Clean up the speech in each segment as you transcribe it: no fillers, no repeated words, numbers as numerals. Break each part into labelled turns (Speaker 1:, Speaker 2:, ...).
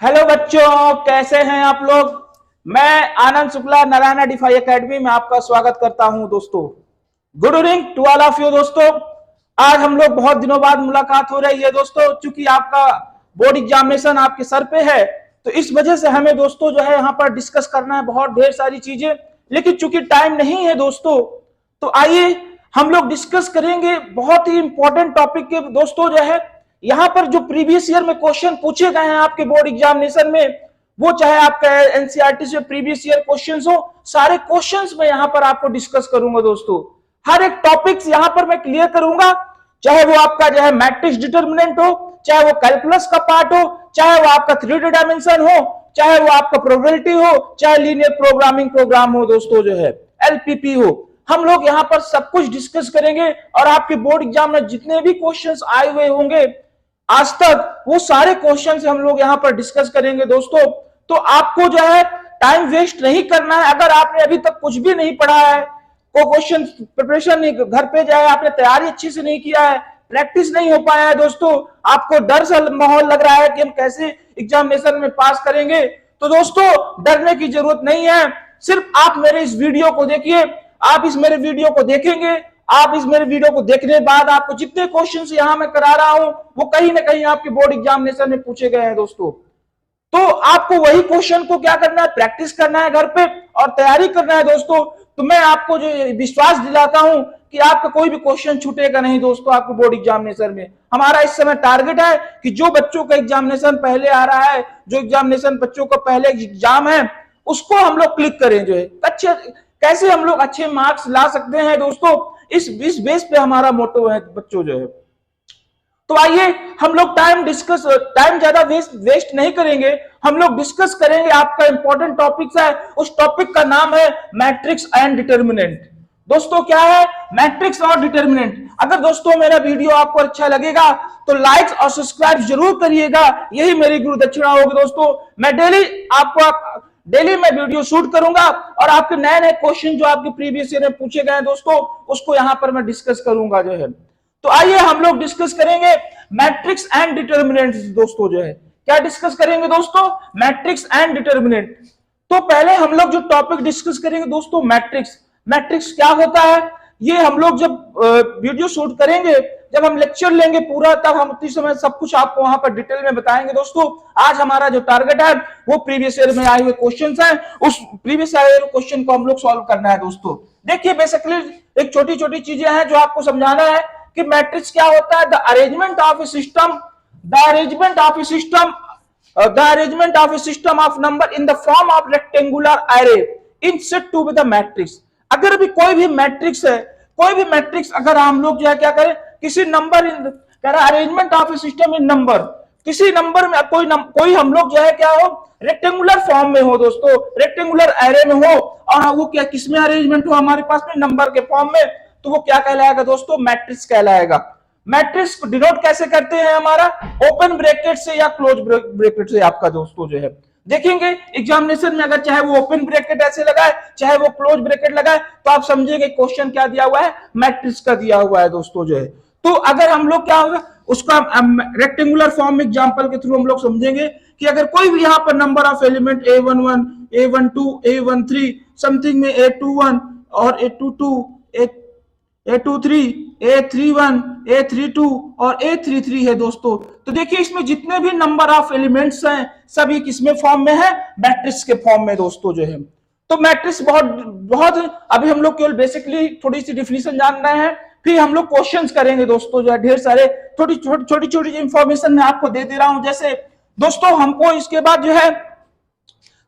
Speaker 1: Hello बच्चों, कैसे हैं आप लोग। मैं आनंद शुक्ला नारायण डिफाई एकेडमी में आपका स्वागत करता हूं दोस्तों। Good evening to all of you दोस्तों। आज हम लोग बहुत दिनों बाद मुलाकात हो रही है दोस्तों, क्योंकि आपका बोर्ड एग्जामिनेशन आपके सर पे है, तो इस वजह से हमें दोस्तों जो है यहाँ पर डिस्कस करना है बहुत ढेर सारी चीजें। लेकिन चूंकि टाइम नहीं है दोस्तों, तो आइए हम लोग डिस्कस करेंगे बहुत ही इंपॉर्टेंट टॉपिक के दोस्तों। जो है यहां पर जो प्रीवियस ईयर में क्वेश्चन पूछे गए हैं आपके बोर्ड एग्जामिनेशन में, वो चाहे आपका एनसीईआरटी से प्रीवियस ईयर क्वेश्चंस हो, सारे क्वेश्चंस में यहां पर आपको डिस्कस करूंगा दोस्तों। हर एक टॉपिक्स यहां पर मैं क्लियर करूंगा, चाहे वो आपका जो है मैट्रिक्स डिटर्मिनेंट हो, चाहे वो कैलकुलस का पार्ट हो, चाहे वो आपका 3D डायमेंशन हो, चाहे वो आपका प्रोबेबिलिटी हो, चाहे लीनियर प्रोग्रामिंग प्रोग्राम हो दोस्तों, जो है एलपीपी हो। हम लोग यहां पर सब कुछ डिस्कस करेंगे और आपके बोर्ड एग्जाम में जितने भी क्वेश्चंस आए हुए होंगे आज तक, वो सारे क्वेश्चन हम लोग यहां पर डिस्कस करेंगे दोस्तों। तो आपको जो है टाइम वेस्ट नहीं करना है। अगर आपने अभी तक कुछ भी नहीं पढ़ा है, को क्वेश्चन प्रिपरेशन नहीं, घर पे जाए आपने तैयारी अच्छे से नहीं किया है, प्रैक्टिस नहीं हो पाया है दोस्तों, आपको डर सा माहौल लग रहा है कि हम कैसे एग्जामिनेशन में पास करेंगे, तो दोस्तों डरने की जरूरत नहीं है। सिर्फ आप मेरे इस वीडियो को देखिए। आप इस मेरे वीडियो को देखेंगे, आप इस मेरे वीडियो को देखने के बाद आपको जितने क्वेश्चंस यहां मैं करा रहा हूं, वो कहीं ना कहीं आपके बोर्ड एग्जामिनेशन में पूछे गए हैं दोस्तों। तो आपको वही क्वेश्चन को क्या करना है, प्रैक्टिस करना है घर पे और तैयारी करना है दोस्तों। तो मैं आपको जो विश्वास दिलाता हूं कि आपका कोई भी क्वेश्चन छूटेगा नहीं दोस्तों आपको बोर्ड एग्जामिनेशन में। हमारा इस समय टारगेट है कि जो बच्चों का एग्जामिनेशन पहले आ रहा है, जो एग्जामिनेशन बच्चों का पहले एग्जाम है, उसको हम लोग क्लिक करें। जो है अच्छे कैसे हम लोग अच्छे मार्क्स ला सकते हैं दोस्तों, इस बेस पे हमारा मोटो है बच्चों जो है। तो आइए हम लोग टाइम ज्यादा वेस्ट नहीं करेंगे, हम लोग डिस्कस करेंगे। आपका इंपॉर्टेंट टॉपिक है, उस टॉपिक का नाम है मैट्रिक्स एंड डिटर्मिनेंट। दोस्तों क्या है मैट्रिक्स और डिटर्मिनेंट। अगर दोस्तों मेरा वीडियो आपको अच्छा लगेगा तो लाइक और सब्सक्राइब जरूर करिएगा, यही मेरी गुरु दक्षिणा होगी दोस्तों। मैं डेली मैं वीडियो शूट करूंगा और आपके नए नए क्वेश्चन जो आपके प्रीवियस ईयर में पूछे गए दोस्तों, उसको यहां पर मैं डिस्कस करूंगा जो है। तो आइए हम लोग डिस्कस करेंगे मैट्रिक्स एंड डिटर्मिनेंट दोस्तों। जो है क्या डिस्कस करेंगे दोस्तों, मैट्रिक्स एंड डिटर्मिनेंट। तो पहले हम लोग जो टॉपिक डिस्कस करेंगे दोस्तों, मैट्रिक्स। मैट्रिक्स क्या होता है, ये हम लोग जब वीडियो शूट करेंगे, जब हम लेक्चर लेंगे पूरा, तब हम उसी समय सब कुछ आपको वहां पर डिटेल में बताएंगे दोस्तों। आज हमारा जो टारगेट है वो प्रीवियस ईयर में आए हुए क्वेश्चंस हैं, उस प्रीवियस आए हुए क्वेश्चन को हम लोग सॉल्व करना है दोस्तों। देखिए बेसिकली एक छोटी छोटी चीजें हैं जो आपको समझाना है कि मैट्रिक्स क्या होता है। The arrangement of A system, the arrangement of A system the arrangement of a system of number in the form of rectangular array in set to be the matrix। अगर भी कोई भी मैट्रिक्स है, कोई भी मैट्रिक्स अगर हम लोग जो है क्या करें, किसी नंबर कह रहा arrangement of A system in number, किसी नंबर में कोई हम लोग जो है क्या हो, रेक्टेंगुलर फॉर्म में हो दोस्तों, रेक्टेंगुलर एरे में हो, और वो क्या किसमें अरेंजमेंट हो, हमारे पास में नंबर के फॉर्म में, तो वो क्या कहलाएगा दोस्तों, मैट्रिक्स कहलाएगा। मैट्रिक्स को डिनोट कैसे करते हैं, हमारा ओपन ब्रैकेट से या क्लोज ब्रैकेट से आपका दोस्तों जो है। देखेंगे एग्जामिनेशन में अगर चाहे वो ओपन ब्रैकेट ऐसे लगाए, चाहे वो क्लोज ब्रैकेट लगाए, तो आप समझेंगे क्वेश्चन क्या दिया हुआ है, मैट्रिक्स का दिया हुआ है दोस्तों जो है। तो अगर हम लोग क्या होगा उसका रेक्टेंगुलर फॉर्म एग्जांपल के थ्रू हम लोग समझेंगे कि अगर कोई भी यहाँ पर number of element a11 a12 a13 something में a21 और a22 a23 a31 a32 और a33 है दोस्तों। तो देखिए इसमें जितने भी नंबर ऑफ एलिमेंट्स हैं सभी किसमें फॉर्म में है, मैट्रिक्स के फॉर्म में दोस्तों जो है। तो मैट्रिक्स बहुत बहुत अभी हम लोग केवल बेसिकली थोड़ी सी डिफिनेशन जान रहे हैं, फिर हम लोग क्वेश्चंस करेंगे दोस्तों जो है। ढेर सारे छोटी छोटी इंफॉर्मेशन मैं आपको दे रहा हूं। जैसे दोस्तों हमको इसके बाद जो है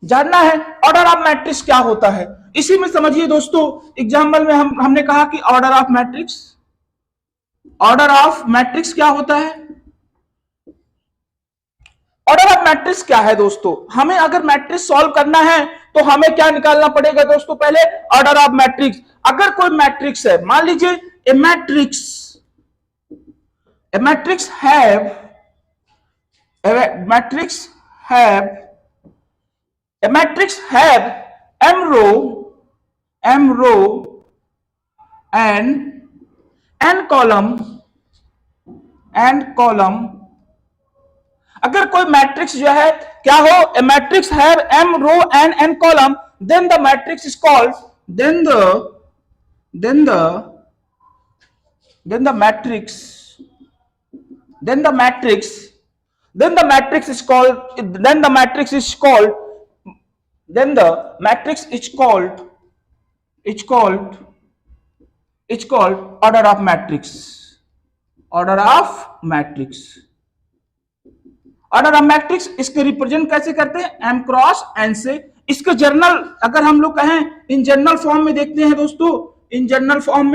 Speaker 1: जानना है ऑर्डर ऑफ मैट्रिक्स क्या होता है। इसी में समझिए दोस्तों, एग्जाम्पल में हमने कहा कि ऑर्डर ऑफ मैट्रिक्स क्या होता है। ऑर्डर ऑफ मैट्रिक्स क्या है दोस्तों, हमें अगर मैट्रिक्स सॉल्व करना है तो हमें क्या निकालना पड़ेगा दोस्तों, पहले ऑर्डर ऑफ मैट्रिक्स। अगर कोई मैट्रिक्स है, मान लीजिए ए matrix have m row and n column अगर कोई मैट्रिक्स जो है क्या हो, a matrix have m row and n column, then the matrix is called, then the matrix then the matrix then the matrix is called then the matrix is called then the matrix is called it's called it's called order of matrix. order of matrix order of matrix इसके represent कैसे करते हैं, m cross n से. इसके journal अगर हम लोग कहें इन जनरल फॉर्म में देखते हैं दोस्तों, इन जनरल फॉर्म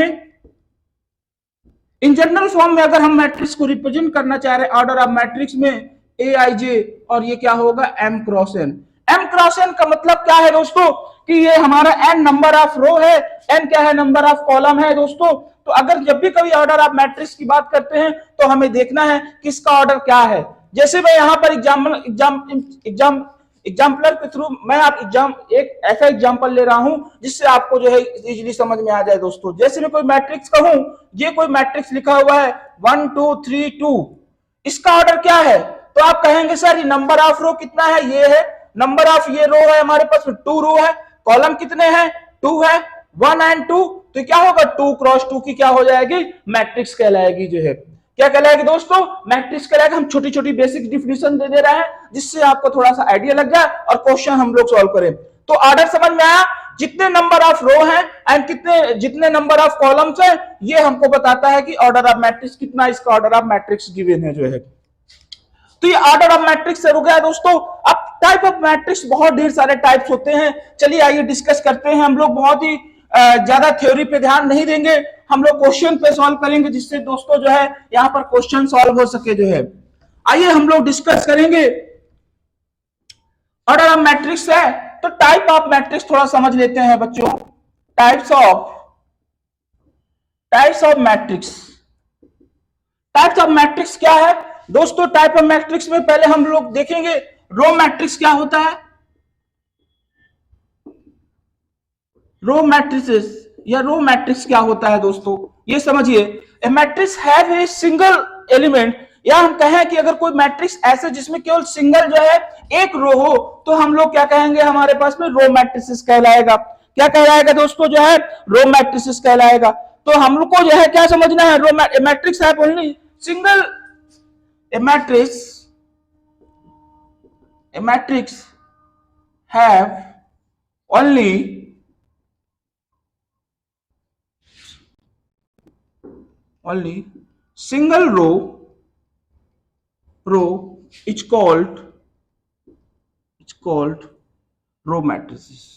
Speaker 1: में अगर हम मैट्रिक्स को रिप्रेजेंट करना चाह रहे हैं ऑर्डर ऑफ मैट्रिक्स में ए आई जे, और ये क्या होगा m cross n. m cross n का मतलब क्या है दोस्तों कि ये हमारा n नंबर ऑफ रो है, n क्या है, नंबर ऑफ कॉलम है दोस्तों. तो अगर जब भी कभी ऑर्डर ऑफ मैट्रिक्स की बात करते हैं तो हमें देखना है किसका ऑर्डर क्या है. जैसे मैं यहां पर एग्जाम्पलर के थ्रू मैं एक ऐसा एग्जाम्पल ले रहा हूं जिससे आपको जो है इजीली समझ में आ जाए दोस्तों. जैसे मैं कोई मैट्रिक्स कहूं, ये कोई मैट्रिक्स लिखा हुआ है 1 2 3 2, इसका ऑर्डर क्या है, तो आप कहेंगे सर ये नंबर ऑफ रो कितना है, ये है नंबर ऑफ, ये रो है हमारे पास 2 रो है, कॉलम कितने हैं 2 है, 1 and 2, तो क्या होगा 2 क्रॉस 2 की क्या हो जाएगी, मैट्रिक्स कहलाएगी. जो है क्या कहलाएगी दोस्तों, मैट्रिक्स कहलाएगा. हम छोटी छोटी बेसिक डिफिनेशन दे रहे हैं जिससे आपको थोड़ा सा आइडिया लग जाए और क्वेश्चन हम लोग सॉल्व करें. तो ऑर्डर समझ में आया, जितने नंबर ऑफ रो हैं एंड जितने नंबर ऑफ कॉलम्स हैं, ये हमको बताता है कि ऑर्डर ऑफ मैट्रिक्स कितना, इसका ऑर्डर ऑफ मैट्रिक्स गिवन है जो है. तो ये ऑर्डर ऑफ मैट्रिक्स से रुक गया दोस्तों. अब टाइप ऑफ मैट्रिक्स बहुत ढेर सारे टाइप्स होते हैं. चलिए आइए डिस्कस करते हैं. हम लोग बहुत ही ज्यादा थ्योरी पे ध्यान नहीं देंगे, हम लोग क्वेश्चन पे सॉल्व करेंगे जिससे दोस्तों जो है यहां पर क्वेश्चन सॉल्व हो सके जो है. आइए हम लोग डिस्कस करेंगे. ऑर्डर ऑफ मैट्रिक्स है तो टाइप ऑफ मैट्रिक्स थोड़ा समझ लेते हैं बच्चों. Types of matrix. Types of matrix क्या है दोस्तों, टाइप ऑफ मैट्रिक्स में पहले हम लोग देखेंगे रो मैट्रिक्स क्या होता है. रो मैट्रिसेस या रो मैट्रिक्स क्या होता है दोस्तों, ये समझिए. A matrix have a single element, या हम कहें कि अगर कोई मैट्रिक्स ऐसे जिसमें केवल सिंगल जो है एक रो हो तो हम लोग क्या कहेंगे, हमारे पास में रो मैट्रिसेस कहलाएगा. क्या कहलाएगा दोस्तों, जो है रो मैट्रिसेस कहलाएगा. तो हम लोग को जो है क्या समझना है, रो मैट्रिक्स है only single. A matrix have only single row is called row matrices.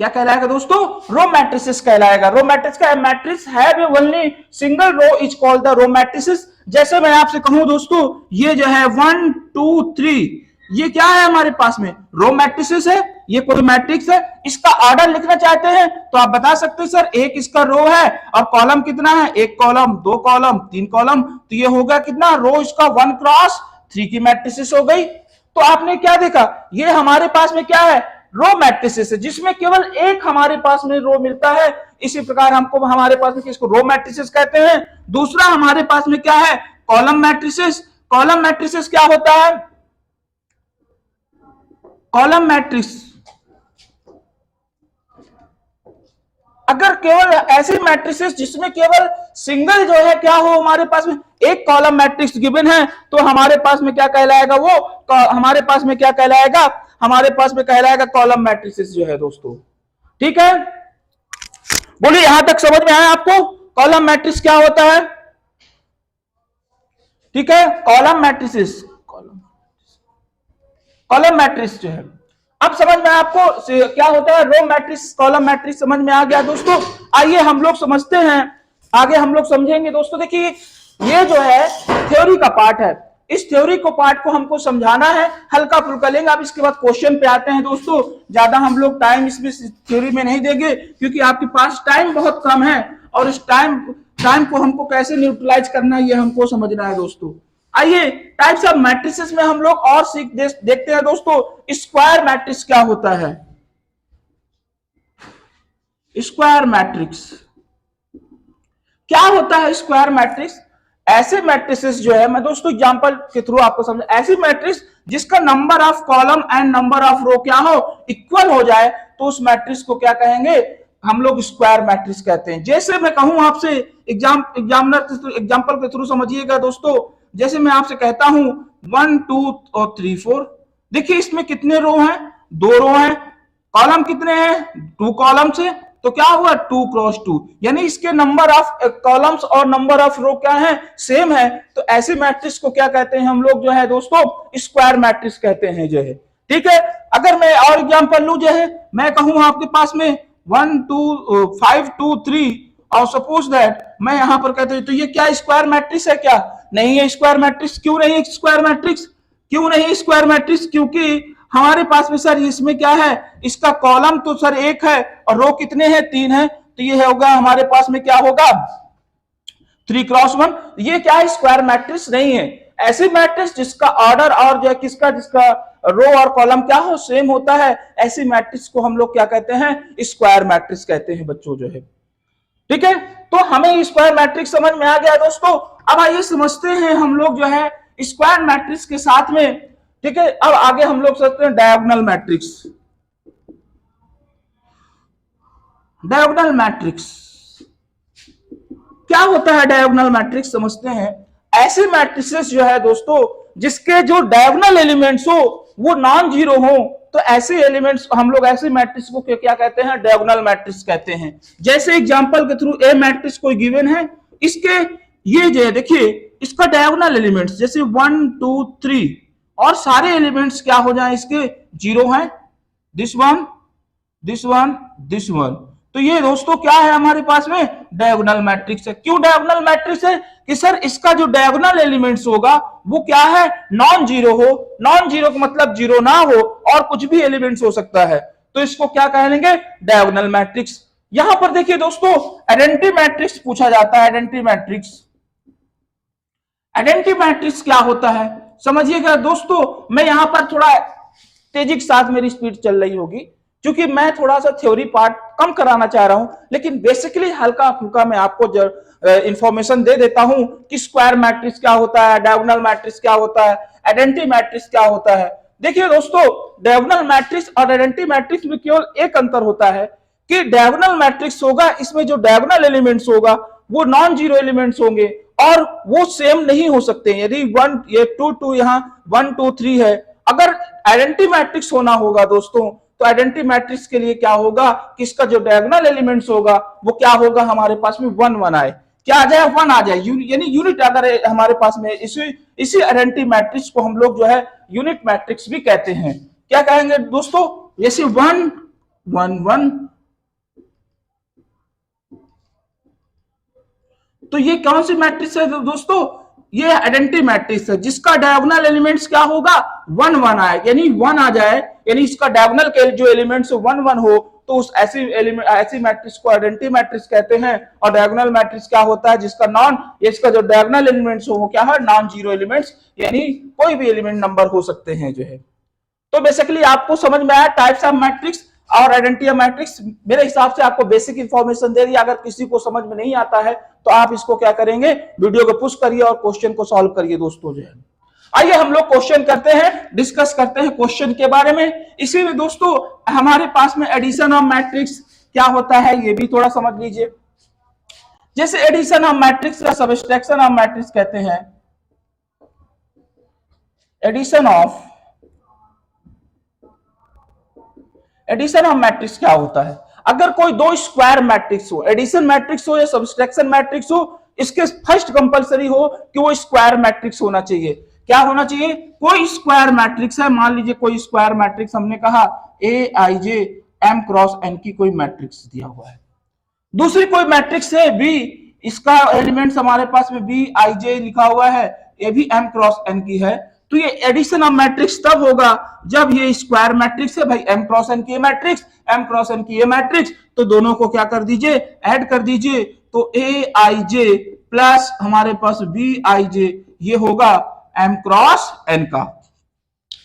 Speaker 1: क्या कहलाएगा दोस्तों, रो मैट्रिसेस कहलाएगा. रो मैट्रिक्स का मैट्रिक्स है only single row is called the row matrices. जैसे मैं आपसे कहूं दोस्तों, ये जो है 1 2 3, ये क्या है हमारे पास में, रो मैट्रिसेस है. ये कोई मैट्रिक्स है, इसका ऑर्डर लिखना चाहते हैं तो आप बता सकते हैं सर एक इसका रो है और कॉलम कितना है, 1 कॉलम 2 कॉलम 3 कॉलम, तो ये होगा कितना, रो इसका 1 क्रॉस 3 की मैट्रिसेस हो गई. तो आपने क्या देखा, ये हमारे पास में क्या है, रो मैट्रिसेस है जिसमें केवल एक हमारे पास में रो मिलता है. इसी प्रकार हमको हमारे पास में किसको रो मैट्रिसेस कहते हैं. दूसरा हमारे पास में क्या है, कॉलम मैट्रिसेस. कॉलम मैट्रिसेस क्या होता है, कॉलम मैट्रिक्स अगर केवल ऐसे मैट्रिसेस जिसमें केवल सिंगल जो है क्या हो, हमारे पास में एक कॉलम मैट्रिक्स गिवन है तो हमारे पास में क्या कहलाएगा, वो हमारे पास में क्या कहलाएगा, हमारे पास में कहलाएगा कॉलम मैट्रिसेस जो है दोस्तों. ठीक है, बोलिए यहां तक समझ में आया आपको कॉलम मैट्रिक्स क्या होता है. ठीक है, कॉलम मैट्रिसेस, कॉलम मैट्रिक्स जो है अब समझ में आपको क्या होता है, रो मैट्रिक्स कॉलम मैट्रिक्स समझ में आ गया दोस्तों. आइए हम लोग समझते हैं, आगे हम लोग समझेंगे दोस्तों. देखिए ये जो है थ्योरी का पार्ट है, इस थ्योरी को पार्ट को हमको समझाना है, हल्का फुल्का लेंगे. अब इसके बाद क्वेश्चन पे आते हैं दोस्तों. ज्यादा हम लोग टाइम इसमें थ्योरी में नहीं देंगे क्योंकि आपके पास टाइम बहुत कम है और इस टाइम को हमको कैसे न्यूट्रलाइज करना है ये हमको समझना है दोस्तों. आइए टाइप्स ऑफ मैट्रिसेस में हम लोग और देखते हैं दोस्तों. स्क्वायर मैट्रिक्स क्या होता है, स्क्वायर मैट्रिक्स क्या होता है. स्क्वायर मैट्रिक्स, ऐसे मैट्रिसेस जो है, मैं दोस्तों एग्जांपल के थ्रू आपको समझ, ऐसी मैट्रिक्स जिसका number of column and number of row क्या हो, इक्वल हो जाए, तो उस मैट्रिक्स को क्या कहेंगे, हम लोग स्क्वायर मैट्रिक्स कहते हैं। जैसे मैं कहूं आपसे, एग्जाम्पल के थ्रू समझिएगा दोस्तों, जैसे मैं आपसे कहता हूं 1 2 और 3 4, देखिए इसमें कितने रो हैं, 2 रो हैं, कॉलम कितने हैं, 2 कॉलम्स है, तो क्या हुआ 2 क्रॉस 2, यानी इसके नंबर ऑफ कॉलम्स और नंबर ऑफ रो क्या है, सेम है। तो ऐसे मैट्रिक्स को क्या कहते हैं हम लोग जो है दोस्तों, स्क्वायर मैट्रिक्स कहते हैं जो है। ठीक है, अगर मैं और एग्जांपल लूं जो है, मैं कहूं आपके पास में 1 2 5 2 3 और सपोज दैट मैं यहां पर कहते हैं, तो ये क्या स्क्वायर मैट्रिक्स है क्या, नहीं है स्क्वायर मैट्रिक्स। क्यों नहीं है स्क्वायर मैट्रिक्स, क्यों नहीं स्क्वायर मैट्रिक्स, क्योंकि हमारे पास में सर इसमें क्या है, इसका कॉलम तो सर 1 है और रो कितने हैं, 3 है, तो ये होगा हमारे पास में क्या होगा 3 क्रॉस 1। ये क्या है, स्क्वायर मैट्रिक्स नहीं है। ऐसे मैट्रिक्स जिसका ऑर्डर और जो जिसका रो और कॉलम क्या हो, सेम होता है, ऐसी मैट्रिक्स को हम लोग क्या कहते हैं, स्क्वायर मैट्रिक्स कहते हैं बच्चों जो है। ठीक है, तो हमें स्क्वायर मैट्रिक्स समझ में आ गया दोस्तों। अब आइए समझते हैं हम लोग जो है स्क्वायर मैट्रिक्स के साथ में। ठीक है, अब आगे हम लोग समझते हैं डायगोनल मैट्रिक्स। डायगोनल मैट्रिक्स क्या होता है, डायगोनल मैट्रिक्स समझते हैं। ऐसे मैट्रिसेस जो है दोस्तों जिसके जो डायगोनल एलिमेंट्स हो वो नॉन जीरो हो, तो ऐसे एलिमेंट्स हम लोग ऐसे मैट्रिक्स को क्या कहते हैं, डायगोनल मैट्रिक्स कहते हैं। जैसे एग्जांपल के थ्रू ए मैट्रिक्स कोई गिवन है, इसके ये जो है देखिए इसका डायगोनल एलिमेंट्स जैसे 1 2 3 और सारे एलिमेंट्स क्या हो जाए इसके, जीरो हैं, this one this one this one, तो ये दोस्तों क्या है हमारे पास में, डायगोनल मैट्रिक्स है। क्यों डायगोनल मैट्रिक्स है, कि सर इसका जो डायगोनल एलिमेंट्स होगा वो क्या है, नॉन जीरो हो। नॉन जीरो का मतलब जीरो ना हो और कुछ भी एलिमेंट्स हो सकता है, तो इसको क्या कहेंगे, डायगोनल मैट्रिक्स। यहां पर देखिए दोस्तों आइडेंटिटी मैट्रिक्स पूछा जाता है। आइडेंटिटी मैट्रिक्स, आइडेंटिटी मैट्रिक्स क्या होता है समझिएगा दोस्तों। मैं यहां पर थोड़ा तेजी के साथ मेरी स्पीड चल रही होगी क्योंकि मैं थोड़ा सा थ्योरी पार्ट कम कराना चाह रहा हूं, लेकिन बेसिकली हल्का फुल्का मैं आपको इंफॉर्मेशन दे देता हूं कि स्क्वायर मैट्रिक्स क्या होता है, डायगोनल मैट्रिक्स क्या होता है, आइडेंटिटी मैट्रिक्स क्या होता है। देखिए दोस्तों डायगोनल मैट्रिक्स और आइडेंटिटी मैट्रिक्स में केवल एक अंतर होता है कि डायगोनल मैट्रिक्स होगा, इसमें जो डायगोनल एलिमेंट्स होगा वो नॉन जीरो एलिमेंट्स होंगे और वो सेम नहीं हो सकते। यदि 1 ये 2 2 यहाँ 1 2 3 है, अगर आइडेंटिटी मैट्रिक्स होना होगा दोस्तों तो आइडेंटिटी मैट्रिक्स के लिए क्या होगा कि इसका जो डायगोनल एलिमेंट्स होगा वो क्या होगा, हमारे पास में 1 1 आए, क्या आ जाए 1 आ जाए, यानी यूनिट अगर हमारे पास में इसी आइडेंटिटी मैट्रिक्स को हम लोग जो है यूनिट मैट्रिक्स भी कहते हैं। क्या कहेंगे दोस्तों, जैसे 1 1 1, तो ये कौन सी मैट्रिक्स है दोस्तों, ये आइडेंटिटी मैट्रिक्स है जिसका डायगोनल एलिमेंट्स क्या होगा 1 1 आए, यानी 1 आ जाए, यानी इसका डायगोनल के जो एलिमेंट्स 1 1 हो, तो उस ऐसी मैट्रिक्स को आइडेंटिटी मैट्रिक्स कहते हैं। और डायगोनल मैट्रिक्स क्या होता है, जिसका इसका जो डायगोनल एलिमेंट्स हो वो क्या है, नॉन जीरो एलिमेंट्स, यानी कोई भी एलिमेंट नंबर हो सकते हैं जो है। तो बेसिकली आपको समझ में आया टाइप्स ऑफ मैट्रिक्स और आइडेंटिटी मैट्रिक्स। मेरे हिसाब से आपको बेसिक इंफॉर्मेशन दे दी। अगर किसी को समझ में नहीं आता है तो आप इसको क्या करेंगे, वीडियो को पुश करिए और क्वेश्चन को सॉल्व करिए दोस्तों जो है। आइए हम लोग क्वेश्चन करते हैं, डिस्कस करते हैं क्वेश्चन के बारे में। इसी में दोस्तों हमारे पास में एडिशन ऑफ मैट्रिक्स क्या होता है ये भी थोड़ा समझ लीजिए। जैसे एडिशन ऑफ मैट्रिक्स या सब्ट्रैक्शन ऑफ मैट्रिक्स कहते हैं। एडिशन ऑफ मैट्रिक्स क्या होता है, अगर कोई दो स्क्वायर मैट्रिक्स हो, एडिशन मैट्रिक्स हो या सब्ट्रैक्शन मैट्रिक्स हो, इसके फर्स्ट कंपलसरी हो कि वो स्क्वायर मैट्रिक्स होना चाहिए। क्या होना चाहिए, कोई स्क्वायर मैट्रिक्स है, मान लीजिए कोई स्क्वायर मैट्रिक्स हमने कहा ए आई जे एम क्रॉस एन की कोई मैट्रिक्स दिया हुआ है। दूसरी कोई मैट्रिक्स है बी, इसका एलिमेंट्स हमारे पास में बी आई जे लिखा हुआ है, ये भी एम क्रॉस एन की है। तो ये एडिशन ऑफ मैट्रिक्स तब होगा जब ये स्क्वायर मैट्रिक्स है भाई, एम क्रॉस एन की मैट्रिक्स, एम क्रॉस एन की मैट्रिक्स, तो दोनों को क्या कर दीजिए, ऐड कर दीजिए। तो ए आई जे प्लस हमारे पास बी आई जे, ये होगा एम क्रॉस एन का।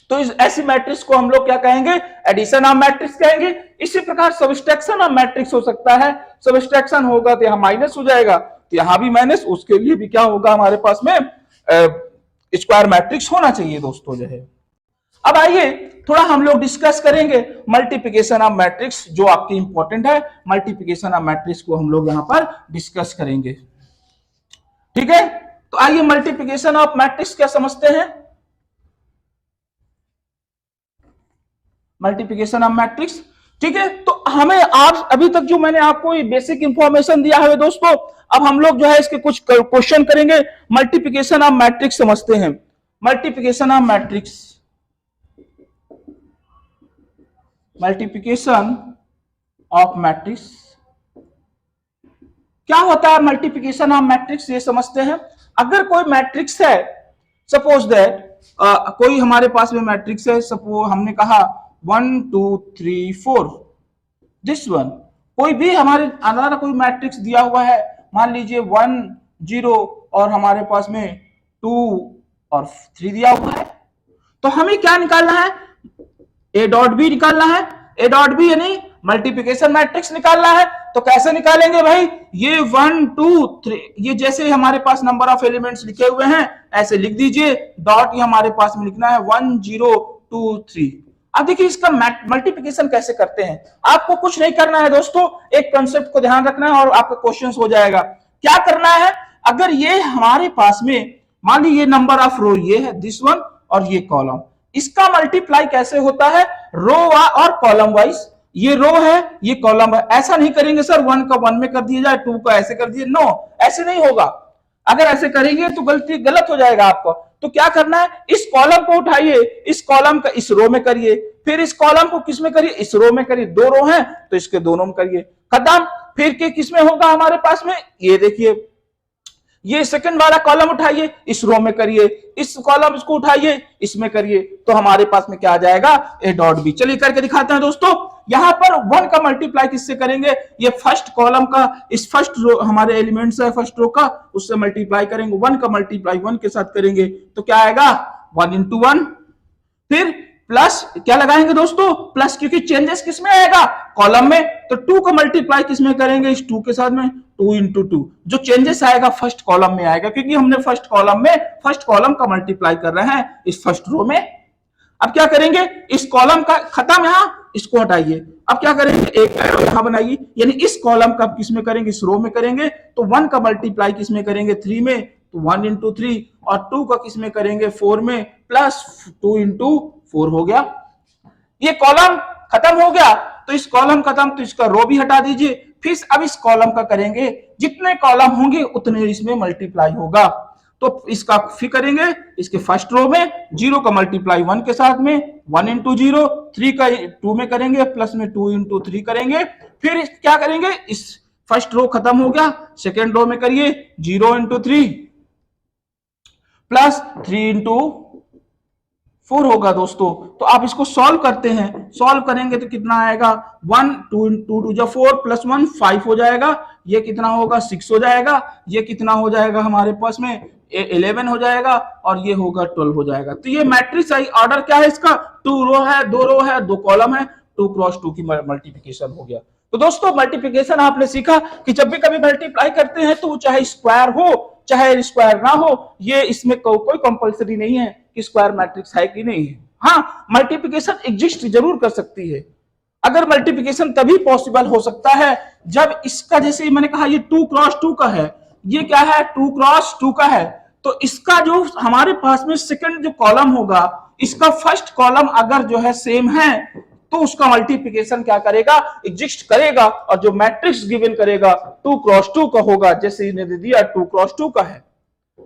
Speaker 1: तो इस ऐसी मैट्रिक्स को हम लोग क्या कहेंगे, एडिशन ऑफ मैट्रिक्स कहेंगे। इसी प्रकार सब्ट्रैक्शन ऑफ मैट्रिक्स हो सकता है। सब्ट्रैक्शन होगा तो यहां माइनस हो जाएगा, तो यहां भी माइनस, उसके लिए भी क्या होगा हमारे पास में स्क्वायर मैट्रिक्स होना चाहिए दोस्तों जो है। अब आइए थोड़ा हम लोग डिस्कस करेंगे मल्टीप्लिकेशन ऑफ मैट्रिक्स, जो आपकी इंपॉर्टेंट है। मल्टीप्लिकेशन ऑफ मैट्रिक्स को हम लोग यहां पर डिस्कस करेंगे, ठीक है। तो आइए मल्टीप्लिकेशन ऑफ मैट्रिक्स क्या समझते हैं। मल्टीप्लिकेशन ऑफ मैट्रिक्स, ठीक है। तो हमें आज अभी तक जो मैंने आपको बेसिक इंफॉर्मेशन दिया है दोस्तों, अब हम लोग जो है इसके कुछ क्वेश्चन करेंगे। मल्टीप्लिकेशन ऑफ मैट्रिक्स समझते हैं। Multiplication of matrix, multiplication of matrix क्या होता है। मल्टीप्लिकेशन ऑफ मैट्रिक्स ये समझते हैं। अगर कोई मैट्रिक्स है, सपोज दैट कोई हमारे पास में मैट्रिक्स है, सपोज हमने कहा 1 2 3 4, दिस वन, कोई भी हमारे अनारा कोई मैट्रिक्स दिया हुआ है, मान लीजिए 1 0 और हमारे पास में 2 और 3 दिया हुआ है, तो हमें क्या निकालना है, ए डॉट बी निकालना है। ए डॉट बी यानी मल्टीप्लिकेशन मैट्रिक्स निकालना है। तो कैसे निकालेंगे भाई, ये 1 2 3, ये जैसे हमारे पास नंबर ऑफ एलिमेंट्स लिखे हुए हैं ऐसे लिख दीजिए, डॉट ये हमारे पास में लिखना है 1 0 2 3। अब देखिए इसका मल्टीप्लिकेशन कैसे करते हैं। आपको कुछ नहीं करना है दोस्तों, एक कंसेप्ट को ध्यान रखना है और आपका क्वेश्चन हो जाएगा। क्या करना है, अगर ये हमारे पास में मान लीजिए ये नंबर ऑफ रो ये है दिस वन, और ये कॉलम, इसका मल्टीप्लाई कैसे होता है, रो और कॉलम वाइज। ये रो है ये कॉलम है। ऐसा नहीं करेंगे सर 1 का 1 में कर दिया जाए, 2 का ऐसे कर दिए, नो ऐसे नहीं होगा। अगर ऐसे करेंगे तो गलत हो जाएगा आपको। तो क्या करना है, इस कॉलम को उठाइए, इस कॉलम का इस रो में करिए, फिर इस कॉलम को किस में करिए, इस रो में करिए। 2 रो हैं तो इसके दोनों में करिए, खत्म। फिर के किस में होगा हमारे पास में, ये देखिए ये सेकंड वाला कॉलम उठाइए, इस रो में करिए, इस कॉलम इसको उठाइए, इसमें करिए, तो हमारे पास में क्या आ जाएगा, ए डॉट बी। चलिए करके दिखाते हैं दोस्तों। यहां पर 1 का मल्टीप्लाई किससे करेंगे, ये फर्स्ट कॉलम का इस फर्स्ट रो हमारे एलिमेंट्स है फर्स्ट रो का, उससे मल्टीप्लाई करेंगे। 1 का मल्टीप्लाई 1 के साथ करेंगे तो क्या आएगा 1 into 1, फिर प्लस क्या लगाएंगे दोस्तों, प्लस, क्योंकि चेंजेस किसमें आएगा, कॉलम में। तो 2 का मल्टीप्लाई किसमें करेंगे, इस 2 के साथ में, 2 into 2। जो चेंजेस आएगा फर्स्ट कॉलम में आएगा, क्योंकि हमने फर्स्ट कॉलम का मल्टीप्लाई कर रहे हैं इस फर्स्ट रो में। अब क्या करेंगे, इस कॉलम का खत्म, यहां इसको हटाइए। अब क्या करेंगे, एक एरो यहां बनाइए, यानी इस कॉलम का किसमें करेंगे, इस रो में करेंगे। तो 1 का मल्टीप्लाई किसमें करेंगे, 3 में, तो 1 into 3, और 2 का किसमें करेंगे, 4 में, प्लस 2 into 4 हो गया। ये कॉलम खत्म हो गया, तो इस कॉलम खत्म, तो इसका रो भी हटा दीजिए। फिर अब इस कॉलम का करेंगे, जितने कॉलम होंगे उतने इसमें मल्टीप्लाई होगा। तो इसका फिर करेंगे, इसके फर्स्ट रो में 0 का मल्टीप्लाई 1 के साथ में, 1 into 0, 3 का 2 में करेंगे, प्लस में 2 into 3 करेंगे। फिर क्या करेंगे, इस फर्स्ट रो खत्म हो गया, सेकेंड रो में करिए 0 into 3 प्लस 3 into 4 होगा दोस्तों। तो आप इसको सॉल्व करते हैं, सॉल्व करेंगे तो कितना आएगा, 1 2 into 2 जा 4 प्लस 1 5 हो जाएगा। ये कितना होगा, 6 हो जाएगा। ये कितना हो जाएगा हमारे पास में, 11 हो जाएगा, और ये होगा 12 हो जाएगा। तो ये मैट्रिक्स ऑर्डर क्या है इसका, 2 रो है, 2 रो है, 2 कॉलम है, 2 क्रॉस 2 की मल्टीप्लिकेशन हो गया। तो दोस्तों मल्टीप्लिकेशन आपने सीखा कि जब भी कभी मल्टीप्लाई करते हैं तो चाहे स्क्वायर हो चाहे स्क्वायर ना हो, ये इसमें कोई कंपलसरी नहीं है कि स्क्वायर मैट्रिक्स है कि नहीं है। हाँ, मल्टीप्लिकेशन एग्जिस्ट जरूर कर सकती है। अगर मल्टीप्लिकेशन तभी पॉसिबल हो सकता है जब इसका, जैसे मैंने कहा ये 2 क्रॉस 2 का है, ये क्या है 2 क्रॉस 2 का है, तो इसका जो हमारे पास में सेकंड जो कॉलम होगा, इसका फर्स्ट कॉलम अगर जो है सेम है तो उसका मल्टीप्लिकेशन क्या करेगा, एग्जिस्ट करेगा, और जो मैट्रिक्स गिवन करेगा 2 क्रॉस 2 का होगा, जैसे इन्हें दे दिया 2 क्रॉस 2 का है।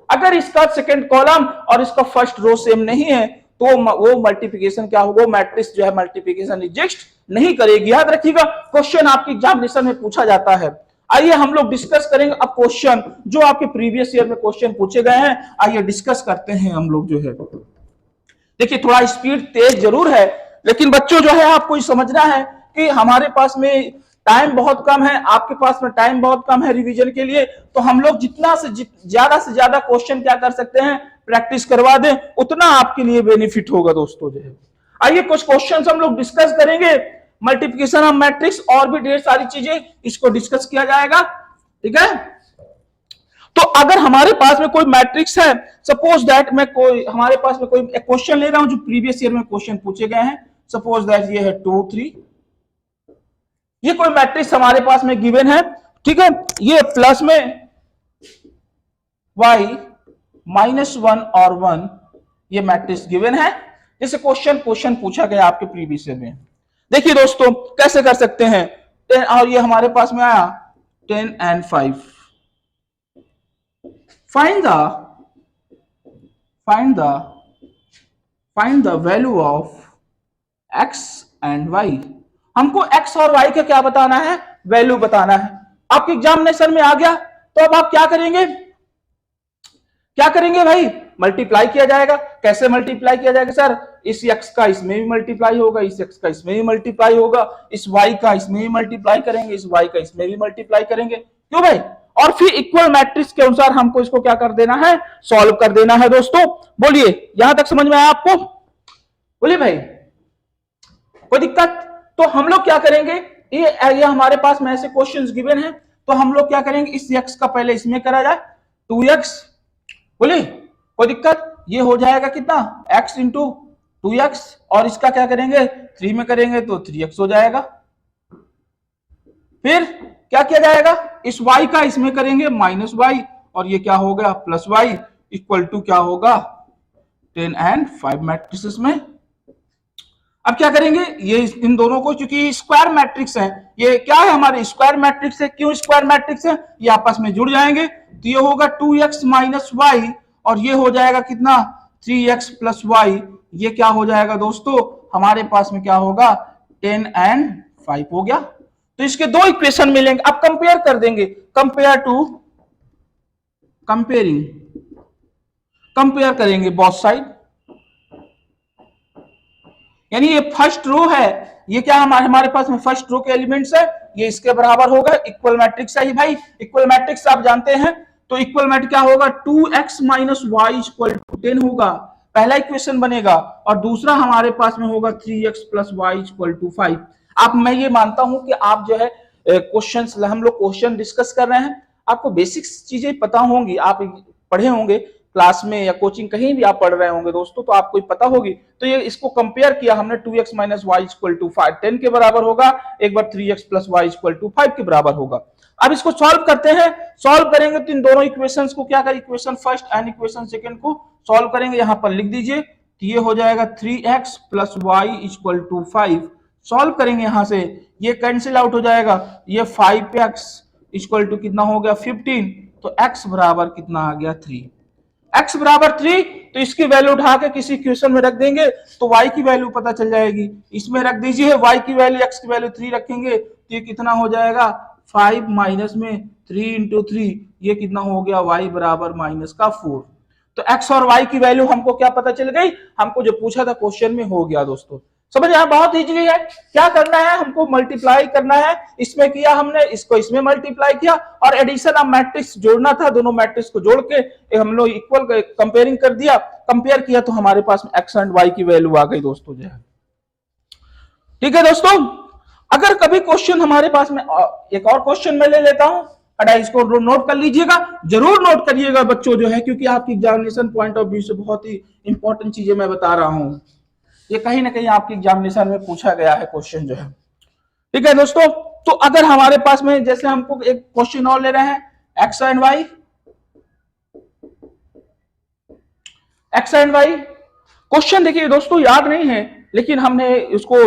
Speaker 1: अगर इसका सेकंड कॉलम और इसका फर्स्ट रो सेम नहीं है तो वो मल्टीप्लिकेशन क्या होगा, मैट्रिक्स जो है मल्टीप्लिकेशन एग्जिस्ट नहीं करेगी। याद रखिएगा, क्वेश्चन आपके एग्जामिनेशन में पूछा जाता है। आइए हम लोग डिस्कस करेंगे अब क्वेश्चन जो आपके प्रीवियस ईयर में क्वेश्चन पूछे गए हैं। आइए डिस्कस करते हैं हम लोग जो है। देखिए थोड़ा स्पीड तेज जरूर है, लेकिन बच्चों जो है आपको समझना है कि हमारे पास में टाइम बहुत कम है, आपके पास में टाइम बहुत कम है रिवीजन के लिए। तो हम लोग जितना से ज्यादा क्वेश्चन क्या कर सकते हैं, प्रैक्टिस करवा दें, उतना आपके लिए बेनिफिट होगा दोस्तों जो है। आइए कुछ क्वेश्चंस हम लोग डिस्कस करेंगे, मल्टीप्लिकेशन ऑफ मैट्रिक्स और भी ढेर सारी चीजें इसको डिस्कस किया जाएगा, ठीक है। तो अगर हमारे पास में कोई मैट्रिक्स है, सपोज दैट मैं कोई हमारे पास में कोई एक क्वेश्चन ले रहा हूं जो प्रीवियस ईयर में क्वेश्चन पूछे गए हैं, सपोज दैट ये है 2 3, ये कोई मैट्रिक्स हमारे पास में गिवन है, ठीक है, ये प्लस में y -1 और 1 ये मैट्रिक्स गिवन है, जैसे क्वेश्चन पूछा गया आपके प्रीवियस ईयर में। देखिए दोस्तों कैसे कर सकते हैं, 10 और ये हमारे पास में आया 10 and 5, find the value of x and y। हमको x और y का क्या बताना है, वैल्यू बताना है। आपके एग्जामिनेशन में आ गया तो अब आप क्या करेंगे भाई, मल्टीप्लाई किया जाएगा। कैसे मल्टीप्लाई किया जाएगा सर, इस x का इसमें भी मल्टीप्लाई होगा, इस x का इसमें भी मल्टीप्लाई होगा, इस y का इसमें भी मल्टीप्लाई करेंगे, इस y का इसमें भी मल्टीप्लाई करेंगे, क्यों भाई, और फिर इक्वल मैट्रिक्स के अनुसार हमको इसको क्या कर देना है, सॉल्व कर देना है। दोस्तों बोलिए यहां तक समझ में आया आपको, बोलिए भाई कोई दिक्कत। तो हम लोग क्या करेंगे, ये हमारे पास में ऐसे क्वेश्चंस गिवन है, तो हम लोग क्या करेंगे, इस x का पहले इसमें करा जाए 2x, बोलिए कोई दिक्कत, ये हो जाएगा कितना x इंटू 2x, और इसका क्या करेंगे 3 में करेंगे तो 3x हो जाएगा। फिर क्या किया जाएगा, इस y का इसमें करेंगे -y, और ये क्या हो गया +y इक्वल टू क्या होगा 10 and 5 मैट्रिसेस में। अब क्या करेंगे, ये इन दोनों को, क्योंकि स्क्वायर मैट्रिक्स है, ये क्या है हमारे स्क्वायर मैट्रिक्स है, क्यों स्क्वायर मैट्रिक्स है, ये आपस में जुड़ जाएंगे, तो ये होगा 2x -y, और ये हो जाएगा कितना 3x + y, ये क्या हो जाएगा दोस्तों हमारे पास में क्या होगा 10 and 5 हो गया। तो इसके दो इक्वेशन मिलेंगे, अब कंपेयर कर देंगे, कंपेयर करेंगे बोथ साइड, यानी ये फर्स्ट रो है, ये क्या हमारे पास में फर्स्ट रो के एलिमेंट्स है, ये इसके बराबर होगा, इक्वल मैट्रिक्स है भाई, इक्वल मैट्रिक्स आप जानते हैं, तो इक्वल मैट्रिक्स क्या होगा 2x - y = 10 होगा, पहला इक्वेशन बनेगा, और दूसरा हमारे पास में होगा 3x + y = 5। आप, मैं ये मानता हूं कि आप जो है क्वेश्चंस, हम लोग क्वेश्चन डिस्कस कर रहे हैं, आपको बेसिक्स चीजें पता होंगी, आप पढ़े होंगे क्लास में या कोचिंग कहीं भी आप पढ़ रहे होंगे दोस्तों, तो आपको पता होगी। तो ये इसको कंपेयर किया हमने, 2x - y = 5 10 के बराबर होगा, एक बार 3x + y = 5 के बराबर होगा। अब इसको सॉल्व करते हैं, सॉल्व करेंगे तो इन दोनों इक्वेशंस को क्या करें, equation first and equation second को सॉल्व करेंगे, यहां पर लिख दीजिए, तो ये हो जाएगा 3x + y = 5, सॉल्व करेंगे, यहां से ये कैंसिल आउट हो जाएगा, ये 5x = कितना हो गया 15, तो x बराबर कितना आ गया 3, x बराबर 3, तो इसकी वैल्यू उठा के किसी इक्वेशन में रख देंगे तो y की वैल्यू पता चल जाएगी, इसमें रख दीजिए y की वैल्यू, x की वैल्यू 3 रखेंगे तो ये कितना हो जाएगा 5 माइनस में 3 × 3, ये कितना हो गया y बराबर -4। तो x और y की वैल्यू हमको क्या पता चल गई, हमको जो पूछा था क्वेश्चन में हो गया दोस्तों, समझ यहाँ बहुत इजीली है। क्या करना है, हमको मल्टीप्लाई करना है, इसमें किया हमने, इसको इसमें मल्टीप्लाई किया, और एडिशन ऑफ मैट्रिक्स जोड़ना था, दोनों मैट्रिक्स को जोड़ के हम लोग इक्वल कंपेयरिंग कर दिया, कंपेयर किया तो हमारे पास में x एंड y की वैल्यू आ गई दोस्तों जो है। ठीक है दोस्तों, अगर कभी क्वेश्चन हमारे पास में, एक और क्वेश्चन मैं ले लेता हूं, इसको नोट कर लीजिएगा, जरूर नोट करिएगा बच्चों जो है, क्योंकि आपकी एग्जामिनेशन पॉइंट ऑफ व्यू से बहुत ही इंपॉर्टेंट चीजें मैं बता रहा हूं, ये कहीं ना कहीं आपकी एग्जामिनेशन में पूछा गया है क्वेश्चन जो है। ठीक है दोस्तों, तो अगर हमारे पास में, जैसे हमको एक क्वेश्चन और ले रहे हैं, x एंड y क्वेश्चन, देखिए दोस्तों याद नहीं है, लेकिन हमने इसको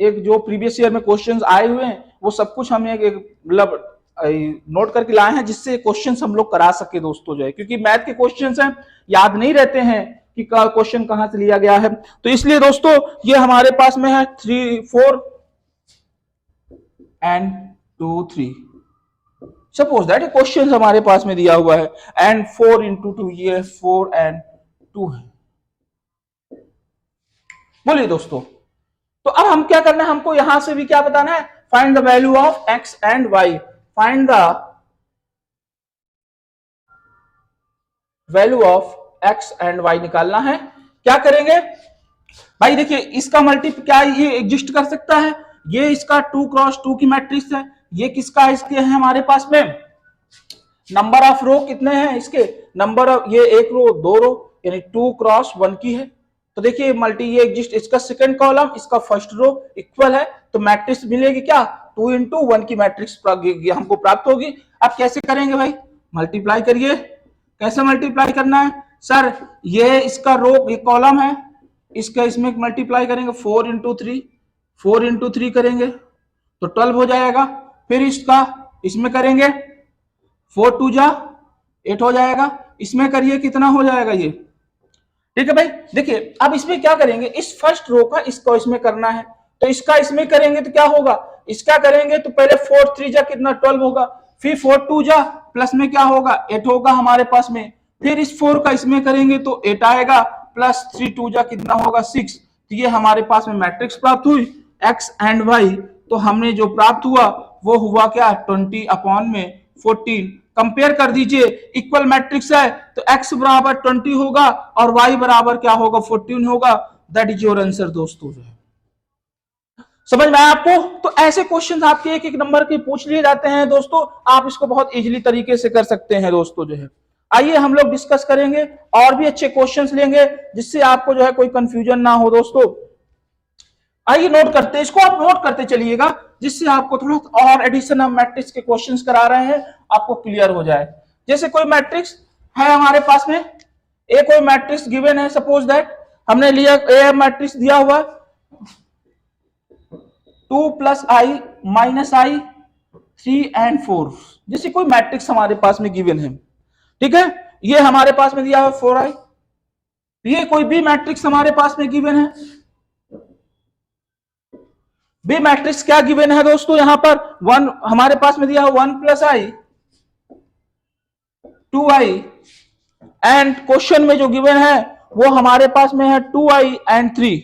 Speaker 1: एक जो प्रीवियस ईयर में क्वेश्चंस आए हुए हैं वो सब कुछ हमने मतलब नोट करके लाए हैं, जिससे क्वेश्चंस हम लोग करा सके दोस्तों जो है, क्योंकि मैथ के क्वेश्चंस हैं, याद नहीं रहते हैं कि क्वेश्चन कहां से लिया गया है, तो इसलिए दोस्तों ये हमारे पास में है 3 4 and 2 3, सपोज दैट क्वेश्चन हमारे पास में दिया हुआ है, एंड 4 × 2, ये 4 and 2 है। बोलिए दोस्तों, तो अब हम क्या करना है, हमको यहां से भी क्या बताना है, find the value of x and y, find the value of x and y निकालना है। क्या करेंगे भाई, देखिए इसका मल्टीप्लाई क्या ये एग्जिस्ट कर सकता है, ये इसका 2 × 2 की मैट्रिक्स है, ये किसका है, इसके है हमारे पास में नंबर ऑफ रो कितने हैं इसके, नंबर ऑफ, ये एक रो दो रो यानी 2 क्रॉस 1 की है। तो देखिए मल्टी ये एग्जिस्ट, इसका सेकंड कॉलम इसका फर्स्ट रो इक्वल है, तो मैट्रिक्स मिलेगी क्या 2 इंटू 1 की मैट्रिक्स हमको प्राप्त होगी। अब कैसे करेंगे भाई, मल्टीप्लाई करिए। कैसे मल्टीप्लाई करना है सर, ये इसका रो ये कॉलम है, इसका इसमें मल्टीप्लाई करेंगे 4 इंटू 3, 4 इंटू 3 करेंगे तो 12 हो जाएगा। फिर इसका इसमें करेंगे 4 2 जा 8 हो जाएगा, इसमें करिए कितना हो जाएगा ये, ठीक है भाई। देखिए अब इसमें क्या करेंगे, इस फर्स्ट रो का इसको इसमें करना है, तो इसका इसमें करेंगे तो क्या होगा, इसका करेंगे तो पहले 4 3 जा कितना 12 होगा, फिर 4 2 जा प्लस में क्या होगा 8 होगा हमारे पास में, फिर इस 4 का इसमें करेंगे तो 8 आएगा, प्लस 3 2 जा कितना होगा 6। तो ये हमारे पास में मैट्रिक्स प्राप्त हुई एक्स एंड वाई। तो हमने जो प्राप्त हुआ वो हुआ क्या 20 अपॉन में 14। कंपेयर कर दीजिए, इक्वल मैट्रिक्स है तो x बराबर 20 होगा और y बराबर क्या होगा 14 होगा। दैट इज योर आंसर दोस्तों। जो है समझ में आया आपको। तो ऐसे क्वेश्चंस आपके एक एक नंबर के पूछ लिए जाते हैं दोस्तों, आप इसको बहुत इजीली तरीके से कर सकते हैं दोस्तों। जो है आइए हम लोग डिस्कस करेंगे और भी अच्छे क्वेश्चंस लेंगे जिससे आपको जो है कोई कंफ्यूजन ना हो दोस्तों। आइए नोट करते हैं, इसको आप नोट करते चलिएगा जिससे आपको थोड़ा और एडिशन ऑफ मैट्रिक्स के क्वेश्चंस करा रहे हैं आपको क्लियर हो जाए। जैसे कोई मैट्रिक्स है हमारे पास में, ए कोई मैट्रिक्स गिवन है, सपोज दैट हमने लिया ए मैट्रिक्स दिया हुआ 2 plus I minus I 3 and 4, जैसे कोई मैट्रिक्स हमारे पास में गिवन है, ठीक है। ये हमारे पास में दिया हुआ 4i, ये कोई भी मैट्रिक्स हमारे पास में गिवन है, बी मैट्रिक्स क्या गिवन है दोस्तों, यहां पर 1 हमारे पास में दिया है 1 plus I 2i and question में जो गिवन है वो हमारे पास में है 2i एंड 3,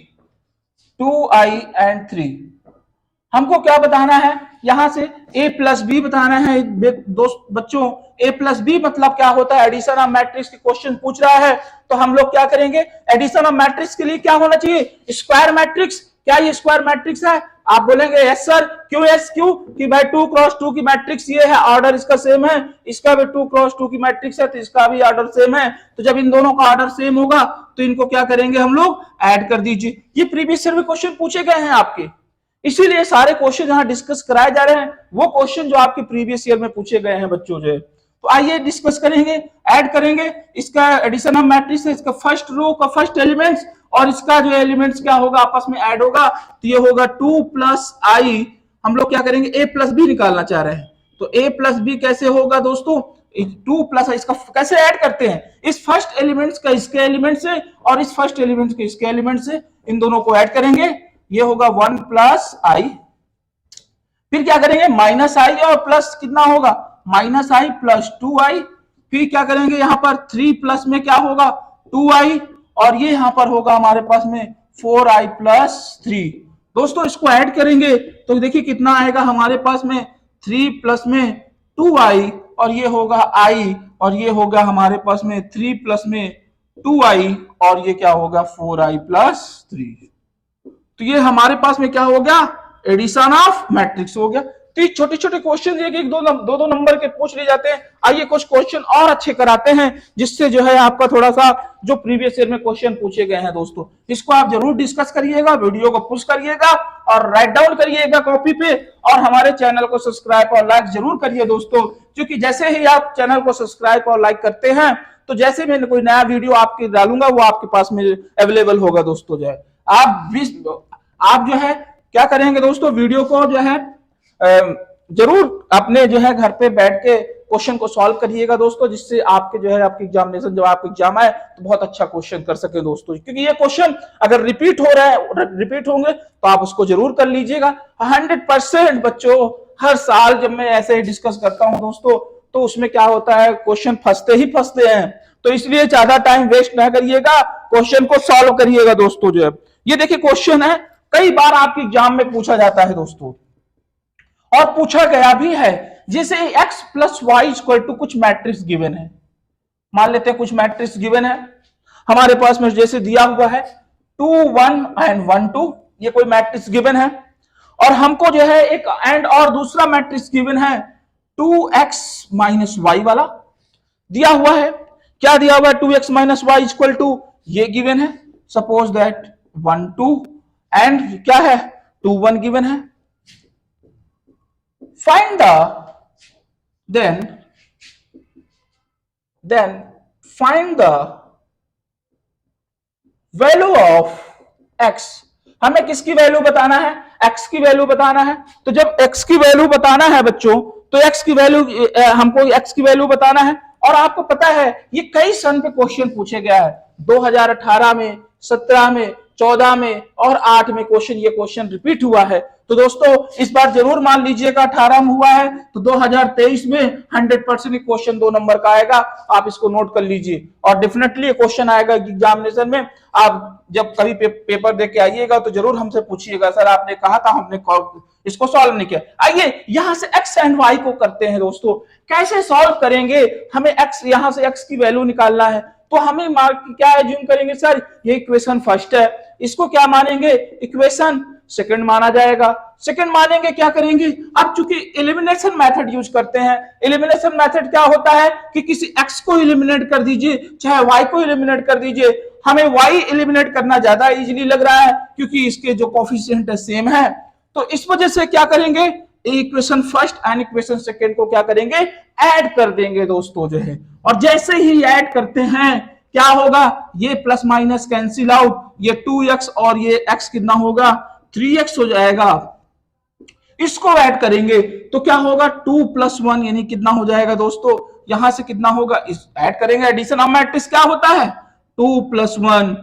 Speaker 1: 2i एंड 3। हमको क्या बताना है, यहां से a प्लस बी बताना है दोस्त बच्चों। a प्लस बी मतलब क्या होता है, एडिशन ऑफ मैट्रिक्स के क्वेश्चन पूछ रहा है, तो हम लोग क्या करेंगे, एडिशन ऑफ मैट्रिक्स के लिए क्या होना चाहिए, स्क्वायर मैट्रिक्स। क्या ये स्क्वायर मैट्रिक्स है, आप बोलेंगे यस सर, क्यों यस क्यों, कि भाई 2 क्रॉस 2 की मैट्रिक्स ये है, ऑर्डर इसका सेम है, इसका भी 2 क्रॉस 2 की मैट्रिक्स है तो इसका भी ऑर्डर सेम है। तो जब इन दोनों का ऑर्डर सेम होगा तो इनको क्या करेंगे हम लोग ऐड कर दीजिए। ये प्रीवियस ईयर में क्वेश्चन पूछे गए हैं आपके, इसीलिए सारे क्वेश्चन जहां डिस्कस कराए जा रहे हैं वो क्वेश्चन जो आपके प्रीवियस ईयर में पूछे गए हैं बच्चों। जो है तो आइए डिस्कस करेंगे, ऐड करेंगे, इसका एडिशन ऑफ मैट्रिक्स है, इसका फर्स्ट रो का फर्स्ट एलिमेंट्स और इसका जो एलिमेंट्स क्या होगा आपस में ऐड होगा, तो ये होगा 2 प्लस आई। हम लोग क्या करेंगे, a प्लस बी निकालना चाह रहे हैं, तो a प्लस बी कैसे होगा दोस्तों, 2 प्लस इसका कैसे ऐड करते हैं, इस फर्स्ट एलिमेंट्स का इसके एलिमेंट से और इस फर्स्ट एलिमेंट्स के इसके एलिमेंट से, इन दोनों को ऐड करेंगे, ये होगा 1 प्लस आई। फिर क्या करेंगे, माइनस आई और प्लस कितना होगा माइनस आई प्लस 2i। फिर क्या करेंगे, यहां पर 3 प्लस में क्या होगा 2i और ये यहां पर होगा हमारे पास में 4i प्लस 3। दोस्तों इसको ऐड करेंगे तो देखिए कितना आएगा हमारे पास में 3 प्लस में 2i और ये होगा i और ये होगा हमारे पास में 3 प्लस में 2i और ये क्या होगा 4i प्लस 3। तो ये हमारे पास में क्या हो गया, एडिशन ऑफ मैट्रिक्स हो गया। तो छोटे छोटे क्वेश्चन एक एक दो नंबर के पूछ लिए जाते हैं। आइए कुछ क्वेश्चन और अच्छे कराते हैं जिससे जो है आपका थोड़ा सा जो प्रीवियस ईयर में क्वेश्चन पूछे गए हैं दोस्तों, इसको आप जरूर डिस्कस करिएगा, वीडियो को पुश करिएगा और राइट डाउन करिएगा कॉपी पे, और हमारे चैनल को सब्सक्राइब और लाइक जरूर करिए दोस्तों, क्योंकि जैसे ही आप चैनल को सब्सक्राइब और लाइक करते हैं तो जैसे मैं कोई नया वीडियो आपके डालूंगा वो आपके पास में अवेलेबल होगा दोस्तों। जो है आप जो है क्या करेंगे दोस्तों, वीडियो को जो है जरूर अपने जो है घर पे बैठ के क्वेश्चन को सॉल्व करिएगा दोस्तों, जिससे आपके जो है आपकी एग्जामिनेशन जब आपका एग्जाम आए तो बहुत अच्छा क्वेश्चन कर सके दोस्तों। क्योंकि ये क्वेश्चन अगर रिपीट होंगे तो आप उसको जरूर कर लीजिएगा 100% बच्चों। हर साल जब मैं ऐसे डिस्कस करता हूं दोस्तों तो उसमें क्या होता है, क्वेश्चन फंसते हैं, तो इसलिए ज्यादा टाइम वेस्ट ना करिएगा, क्वेश्चन को सॉल्व करिएगा दोस्तों। जो है ये देखिए क्वेश्चन है, कई बार आपके एग्जाम में पूछा जाता है दोस्तों और पूछा गया भी है। जैसे x plus y equal to कुछ मैट्रिक्स गिवन है, मान लेते हैं कुछ मैट्रिक्स गिवन है हमारे पास में, जैसे दिया हुआ है 2 1 एंड 1 2, ये कोई मैट्रिक्स गिवन है, और हमको जो है एक एंड और दूसरा मैट्रिक्स गिवन है 2x माइनस वाई वाला दिया हुआ है। क्या दिया हुआ है? 2x minus y equal to, ये गिवन है, सपोज दैट 1 2 एंड क्या है 2 1 गिवन है। Find then find the value of x। हमें किसकी वैल्यू बताना है? x की वैल्यू बताना है। तो जब x की वैल्यू बताना है बच्चों, तो x की वैल्यू हमको x की वैल्यू बताना है। और आपको पता है ये कई सन पे क्वेश्चन पूछे गया है, 2018 में, 17 में, 14 में और 8 में ये क्वेश्चन रिपीट हुआ है। तो दोस्तों इस बार जरूर मान लीजिएगा 18 में हुआ है, तो 2023 में 100% क्वेश्चन 2 नंबर का आएगा, आप इसको नोट कर लीजिए। और डेफिनेटली ये क्वेश्चन आएगा एग्जामिनेशन में। आप जब कभी पेपर दे के आइएगा तो जरूर हमसे पूछिएगा, सर आपने कहा था, हमने इसको सॉल्व नहीं किया। आइए यहां से x एंड y को करते हैं दोस्तों। कैसे सॉल्व करेंगे? हमें x, यहां से x की वैल्यू निकालना है। तो हमें मार्क क्या एज्यूम करेंगे? सर ये इक्वेशन फर्स्ट है, इसको क्या मानेंगे? इक्वेशन सेकंड माना जाएगा। सेकंड मानेंगे, क्या करेंगे? अब चूंकि एलिमिनेशन मेथड यूज करते हैं, एलिमिनेशन मेथड क्या होता है कि किसी x को एलिमिनेट कर दीजिए, चाहे y को एलिमिनेट कर दीजिए। हमें y एलिमिनेट करना ज्यादा इजीली लग रहा है क्योंकि इसके जो कोफिशिएंट है सेम है। तो इस वजह से क्या करेंगे? Equation first and equation second को क्या करेंगे? ऐड कर देंगे दोस्तों जो है। और जैसे ही ऐड करते हैं क्या होगा? ये प्लस माइनस कैंसिल आउट, ये 2x और ये x कितना होगा? 3x हो जाएगा। इसको ऐड करेंगे तो क्या होगा? 2 + 1 यानी कितना हो जाएगा दोस्तों? यहां से कितना होगा? इस ऐड करेंगे, एडिशन ऑफ मैट्रिक्स क्या होता है? 2 + 1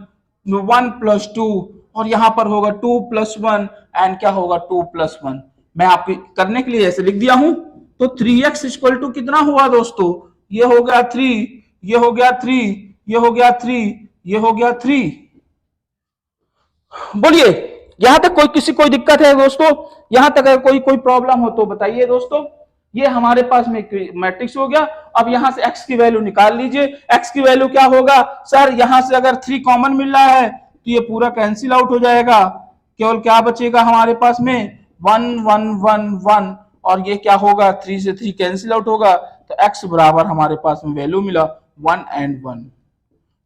Speaker 1: 1 + 2 और यहां पर होगा 2 + 1 एंड क्या होगा? 2 + 1। मैं आपको करने के लिए ऐसे लिख दिया हूं। तो 3x = कितना हुआ दोस्तों? ये हो गया 3, ये हो गया 3, ये हो गया 3, ये हो गया 3। बोलिए यहां तक कोई दिक्कत है दोस्तों? यहां तक अगर कोई प्रॉब्लम हो तो बताइए दोस्तों। ये हमारे पास में मैट्रिक्स हो गया। अब यहां से x की वैल्यू निकाल लीजिए। x की वैल्यू क्या होगा? सर यहां से अगर 3 कॉमन मिल रहा है तो ये पूरा कैंसिल आउट हो जाएगा, केवल क्या बचेगा हमारे पास में? 1 1 1 1 और ये क्या होगा? 3 से 3 कैंसिल आउट होगा, तो x बराबर हमारे पास में वैल्यू मिला 1 and 1।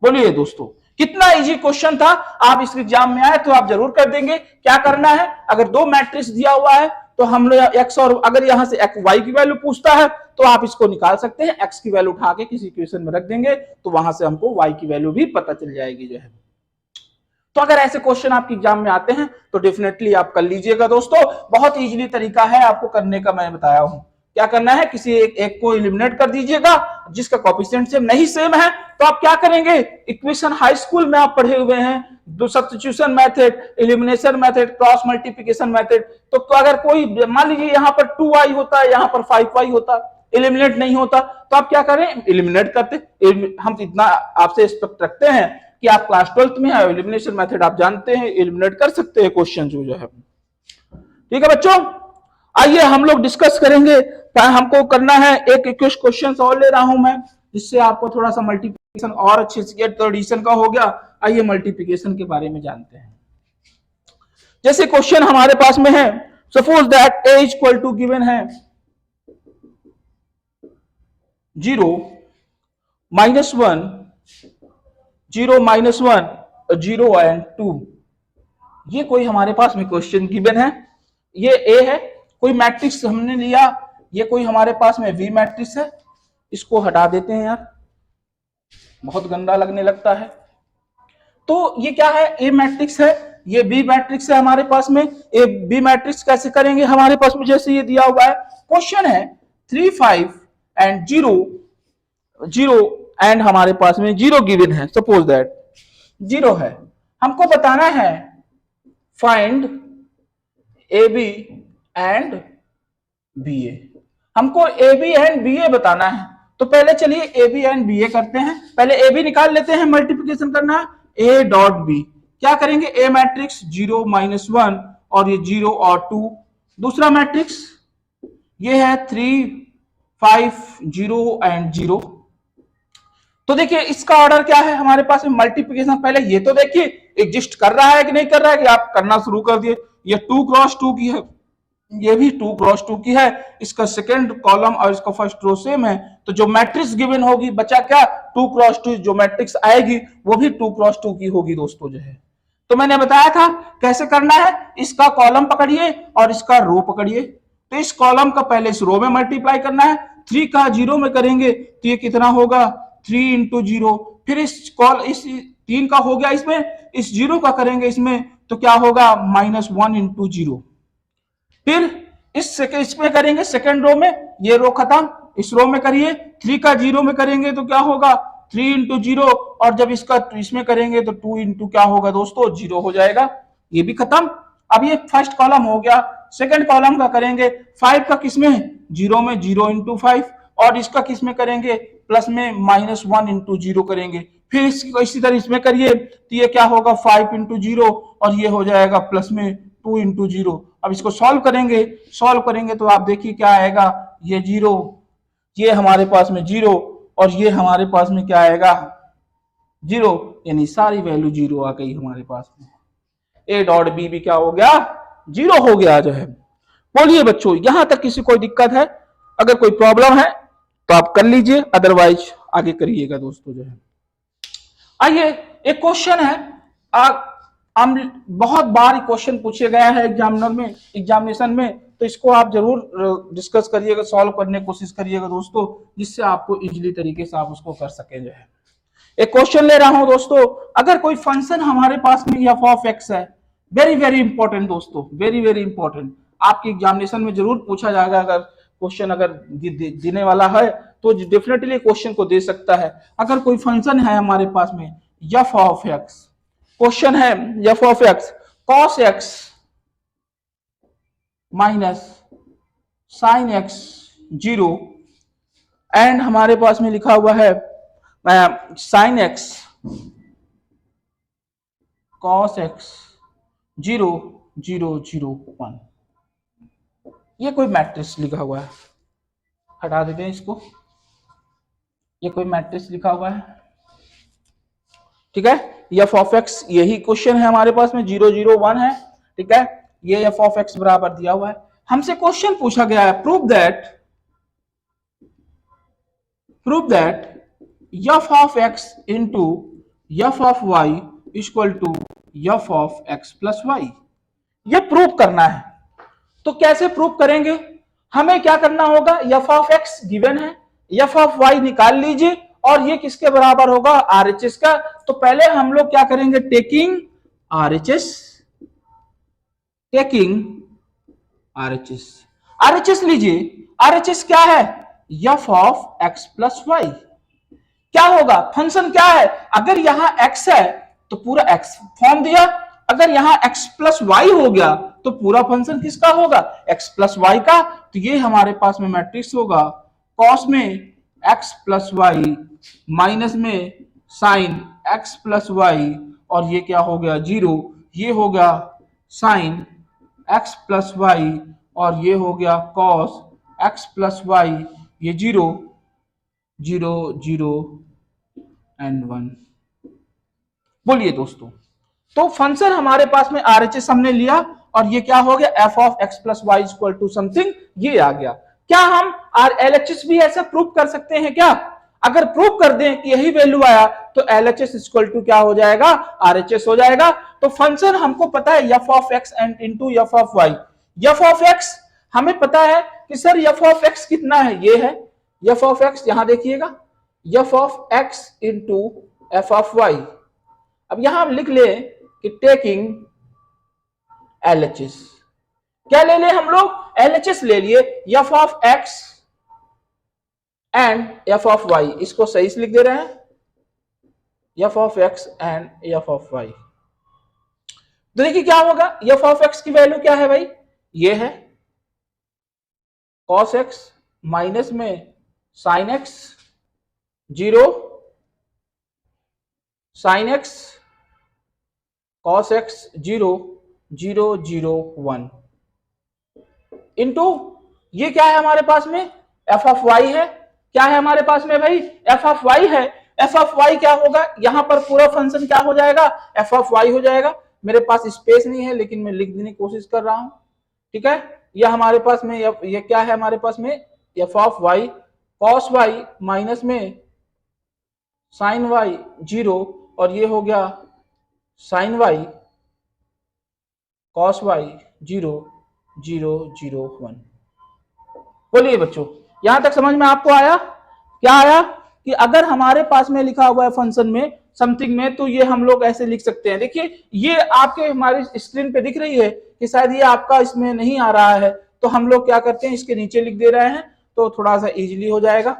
Speaker 1: बोलिए दोस्तों कितना इजी क्वेश्चन था। आप इस एग्जाम में आए तो आप जरूर कर देंगे। क्या करना है? अगर 2 मैट्रिक्स दिया हुआ है तो हम लोग x और अगर यहां से y की वैल्यू पूछता है तो आप इसको निकाल सकते हैं। x की वैल्यू उठा के किसी इक्वेशन में रख देंगे तो वहां से हमको y की वैल्यू भी पता चल जाएगी जो है। तो अगर ऐसे क्वेश्चन आपके एग्जाम में आते हैं तो डेफिनेटली आप कर लीजिएगा दोस्तों। बहुत इजीली तरीका है आपको करने का, मैं बताया हूं। क्या करना है? किसी एक को एलिमिनेट कर दीजिएगा जिसका कोएफिशिएंट सेम नहीं सेम है तो आप क्या करेंगे? इक्वेशन हाई स्कूल में आप पढ़े हुए हैं, substitution method, elimination method, cross multiplication method. तो अगर कोई मान लीजिए यहाँ पर 2y होता है, यहाँ पर 5y होता, एलिमिनेट नहीं होता, तो आप क्या करें? एलिमिनेट करते। हम इतना आपसे एक्सपेक्ट रखते हैं कि आप क्लास 12th में है, एलिमिनेशन मेथड आप जानते हैं, एलिमिनेट कर सकते हैं क्वेश्चन जो है। ठीक है बच्चों, आइए हम लोग डिस्कस करेंगे। हमको करना है एक क्वेश्चन और ले रहा हूं मैं, जिससे आपको थोड़ा सा मल्टीप्लिकेशन और अच्छे से, तो एडिशन का हो गया। आइए मल्टीप्लिकेशन के बारे में जानते हैं। जैसे क्वेश्चन हमारे पास में है, सपोज दैट a = गिवन है 0 -1 0 -1 0 and 2। ये कोई हमारे पास में क्वेश्चन गिवन है। ये A है, कोई मैट्रिक्स हमने लिया, ये कोई हमारे पास में V मैट्रिक्स है। इसको हटा देते हैं यार, बहुत गंदा लगने लगता है। तो ये क्या है? A मैट्रिक्स है, ये B मैट्रिक्स है हमारे पास में। A B मैट्रिक्स कैसे करेंगे? हमारे पास में जैसे ये दिया हुआ है, क्वेश्चन है 3 5 and 0 0 एंड हमारे पास में 0 गिवन है। सपोज दैट 0 है, हमको बताना है फाइंड AB एंड BA। हमको AB एंड BA बताना है। तो पहले चलिए AB एंड BA करते हैं। पहले AB निकाल लेते हैं, मल्टीप्लिकेशन करना है। A.B क्या करेंगे? A मैट्रिक्स 0 -1 और ये 0 और 2। दूसरा मैट्रिक्स ये है 3 5 0 एंड 0। तो देखिए इसका ऑर्डर क्या है हमारे पास में? मल्टीप्लिकेशन पहले ये तो देखिए एग्जिस्ट कर रहा है कि नहीं कर रहा है, कि आप करना शुरू कर दिए। ये 2 × 2 की है, ये भी 2 क्रॉस 2 की है, इसका सेकंड कॉलम और इसका फर्स्ट रो सेम है, तो जो मैट्रिक्स गिवन होगी बचा क्या 2 क्रॉस 2, जो मैट्रिक्स आएगी वो भी 2 क्रॉस 2 की होगी दोस्तों जो है। तो मैंने बताया था कैसे करना है, इसका कॉलम पकड़िए और इसका रो पकड़िए, तो इस कॉलम का पहले इस रो में मल्टीप्लाई करना है, 3 का 0 में करेंगे तो ये कितना होगा 3 इंटू 0, फिर इस 3 का हो गया इसमें, इस 0 का करेंगे इसमें तो क्या होगा -1 इंटू 0, फिर इसमें करेंगे सेकेंड रो में, ये रो खत्म, इस रो में करिए 3 का 0 में करेंगे तो क्या होगा 3 इंटू 0, और जब इसका इसमें करेंगे तो 2 इंटू क्या होगा दोस्तों 0 हो जाएगा, ये भी खत्म। अब ये फर्स्ट कॉलम हो गया, सेकंड कॉलम का करेंगे 5 का किसमें 0 में 0 इंटू 5, और इसका किसमें करेंगे प्लस में -1 इंटू 0 करेंगे, फिर इसी तरह इसमें करिए तो ये क्या होगा 5 इंटू 0, और ये हो जाएगा प्लस में 2 इंटू 0। अब इसको सॉल्व करेंगे तो आप देखिए क्या आएगा, ये 0, ये हमारे पास में 0, और ये हमारे पास में क्या आएगा 0, यानी सारी वैल्यू 0 आ गई हमारे पास में, ए डॉट बी भी क्या हो गया 0 हो गया जो है। बोलिए बच्चों यहां तक किसी कोई दिक्कत है, अगर कोई प्रॉब्लम है तो आप कर लीजिए, अदरवाइज आगे करिएगा दोस्तों जो है। आइए एक क्वेश्चन है, हम बहुत बार क्वेश्चन पूछे गया है एग्जामिनेशन में, तो इसको आप जरूर डिस्कस करिएगा, सॉल्व करने की कोशिश करिएगा दोस्तों, जिससे आपको इजीली तरीके से आप उसको कर सके जो है। एक क्वेश्चन ले रहा हूं दोस्तों, अगर कोई फंक्शन हमारे पास में एफ ऑफ एक्स है, वेरी वेरी इंपॉर्टेंट दोस्तों, वेरी वेरी इंपॉर्टेंट, आपके एग्जामिनेशन में जरूर पूछा जाएगा, अगर क्वेश्चन अगर देने वाला है तो डेफिनेटली क्वेश्चन को दे सकता है। अगर कोई फंक्शन है हमारे पास में एफ ऑफ एक्स, क्वेश्चन है f of x cos x minus sign x 0, and हमारे पास में लिखा हुआ है साइन एक्स कॉस एक्स 0 0 0 1, ये कोई मैट्रिक्स लिखा हुआ है, हटा देते हैं इसको, ये कोई मैट्रिक्स लिखा हुआ है, ठीक है। एफ ऑफ एक्स यही क्वेश्चन है हमारे पास में 0 0 1 है, ठीक है, ये एफ ऑफ एक्स बराबर दिया हुआ है, हमसे क्वेश्चन पूछा गया है prove that f of x into f of y equal to f of x plus y, ये प्रूव करना है। तो कैसे प्रूव करेंगे, हमें क्या करना होगा, एफ ऑफ एक्स गिवन है, एफ ऑफ वाई निकाल लीजिए, और ये किसके बराबर होगा आरएचएस का। तो पहले हम लोग क्या करेंगे, टेकिंग आरएचएस लीजिए, आरएचएस क्या है f of x plus y, क्या होगा फंक्शन क्या है, अगर यहां एक्स है तो पूरा एक्स फॉर्म दिया, अगर यहां x प्लस वाई हो गया तो पूरा फंक्शन किसका होगा x प्लस वाई का, तो ये हमारे पास में मैट्रिक्स होगा कॉस में x प्लस वाई माइनस में साइन x प्लस वाई, और ये क्या हो गया 0, ये हो गया साइन x प्लस वाई, और ये हो गया कॉस x प्लस वाई, ये 0 0 0 एंड 1। बोलिए दोस्तों, तो फंक्शन हमारे पास में आरएचएस हमने लिया, और ये क्या हो गया f of x plus y equal to something, ये आ गया। क्या हम एलएचएस भी ऐसा प्रूव कर सकते हैं क्या, अगर प्रूव कर दें कि यही वैल्यू आया तो एलएचएस इक्वल टू क्या हो जाएगा आरएचएस हो जाएगा। तो फंक्शन हमको पता है f of x and into f of y, f of x हमें पता है कि सर एफ ऑफ एक्स कितना है, ये है एफ ऑफ एक्स, यहां देखिएगा f of x into f of y. अब यहां हम लिख ले कि टेकिंग एलएचएस, क्या ले ले हम लोग एलएचएस ले लिए f of x and f of y, इसको सही से लिख दे रहे हैं f of x and f of y. तो देखिए क्या होगा, एफ ऑफ एक्स की वैल्यू क्या है भाई, ये है कॉस एक्स माइनस में sine x 0 sine x cos x 0 0 0 1 into ये क्या है हमारे पास में एफ ऑफ वाई है, क्या है हमारे पास में भाई एफ ऑफ वाई है। एफ ऑफ वाई क्या होगा, यहां पर पूरा फंक्शन क्या हो जाएगा एफ ऑफ वाई हो जाएगा। मेरे पास स्पेस नहीं है लेकिन मैं लिख देने की कोशिश कर रहा हूं, ठीक है। ये हमारे पास में ये क्या है हमारे पास में f of y cos y minus में साइन वाई 0 और ये हो गया साइन वाई कॉस वाई 0 0 0 1। बोलिए बच्चों, यहां तक समझ में आपको आया? क्या आया कि अगर हमारे पास में लिखा हुआ है फंक्शन में समथिंग में, तो ये हम लोग ऐसे लिख सकते हैं। देखिए ये आपके हमारी स्क्रीन पे दिख रही है कि शायद ये आपका इसमें नहीं आ रहा है, तो हम लोग क्या करते हैं इसके नीचे लिख दे रहे हैं, तो थोड़ा सा इजीली हो जाएगा।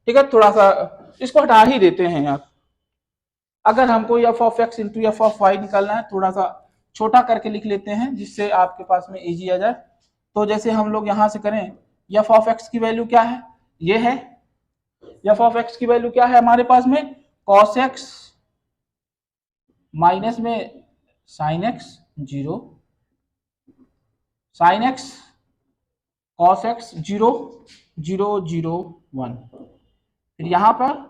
Speaker 1: ठीक है, थोड़ा सा इसको हटा ही देते हैं यार। अगर हमको f of x into f of y निकालना है, थोड़ा सा छोटा करके लिख लेते हैं जिससे आपके पास में इजी आ जाए। तो जैसे हम लोग यहां से करें, एफ ऑफ एक्स की वैल्यू क्या है? ये है एफ ऑफ एक्स की वैल्यू क्या है हमारे पास में? कॉस एक्स माइनस में sine x 0 sine x cos x 0 0 0 1। फिर यहां पर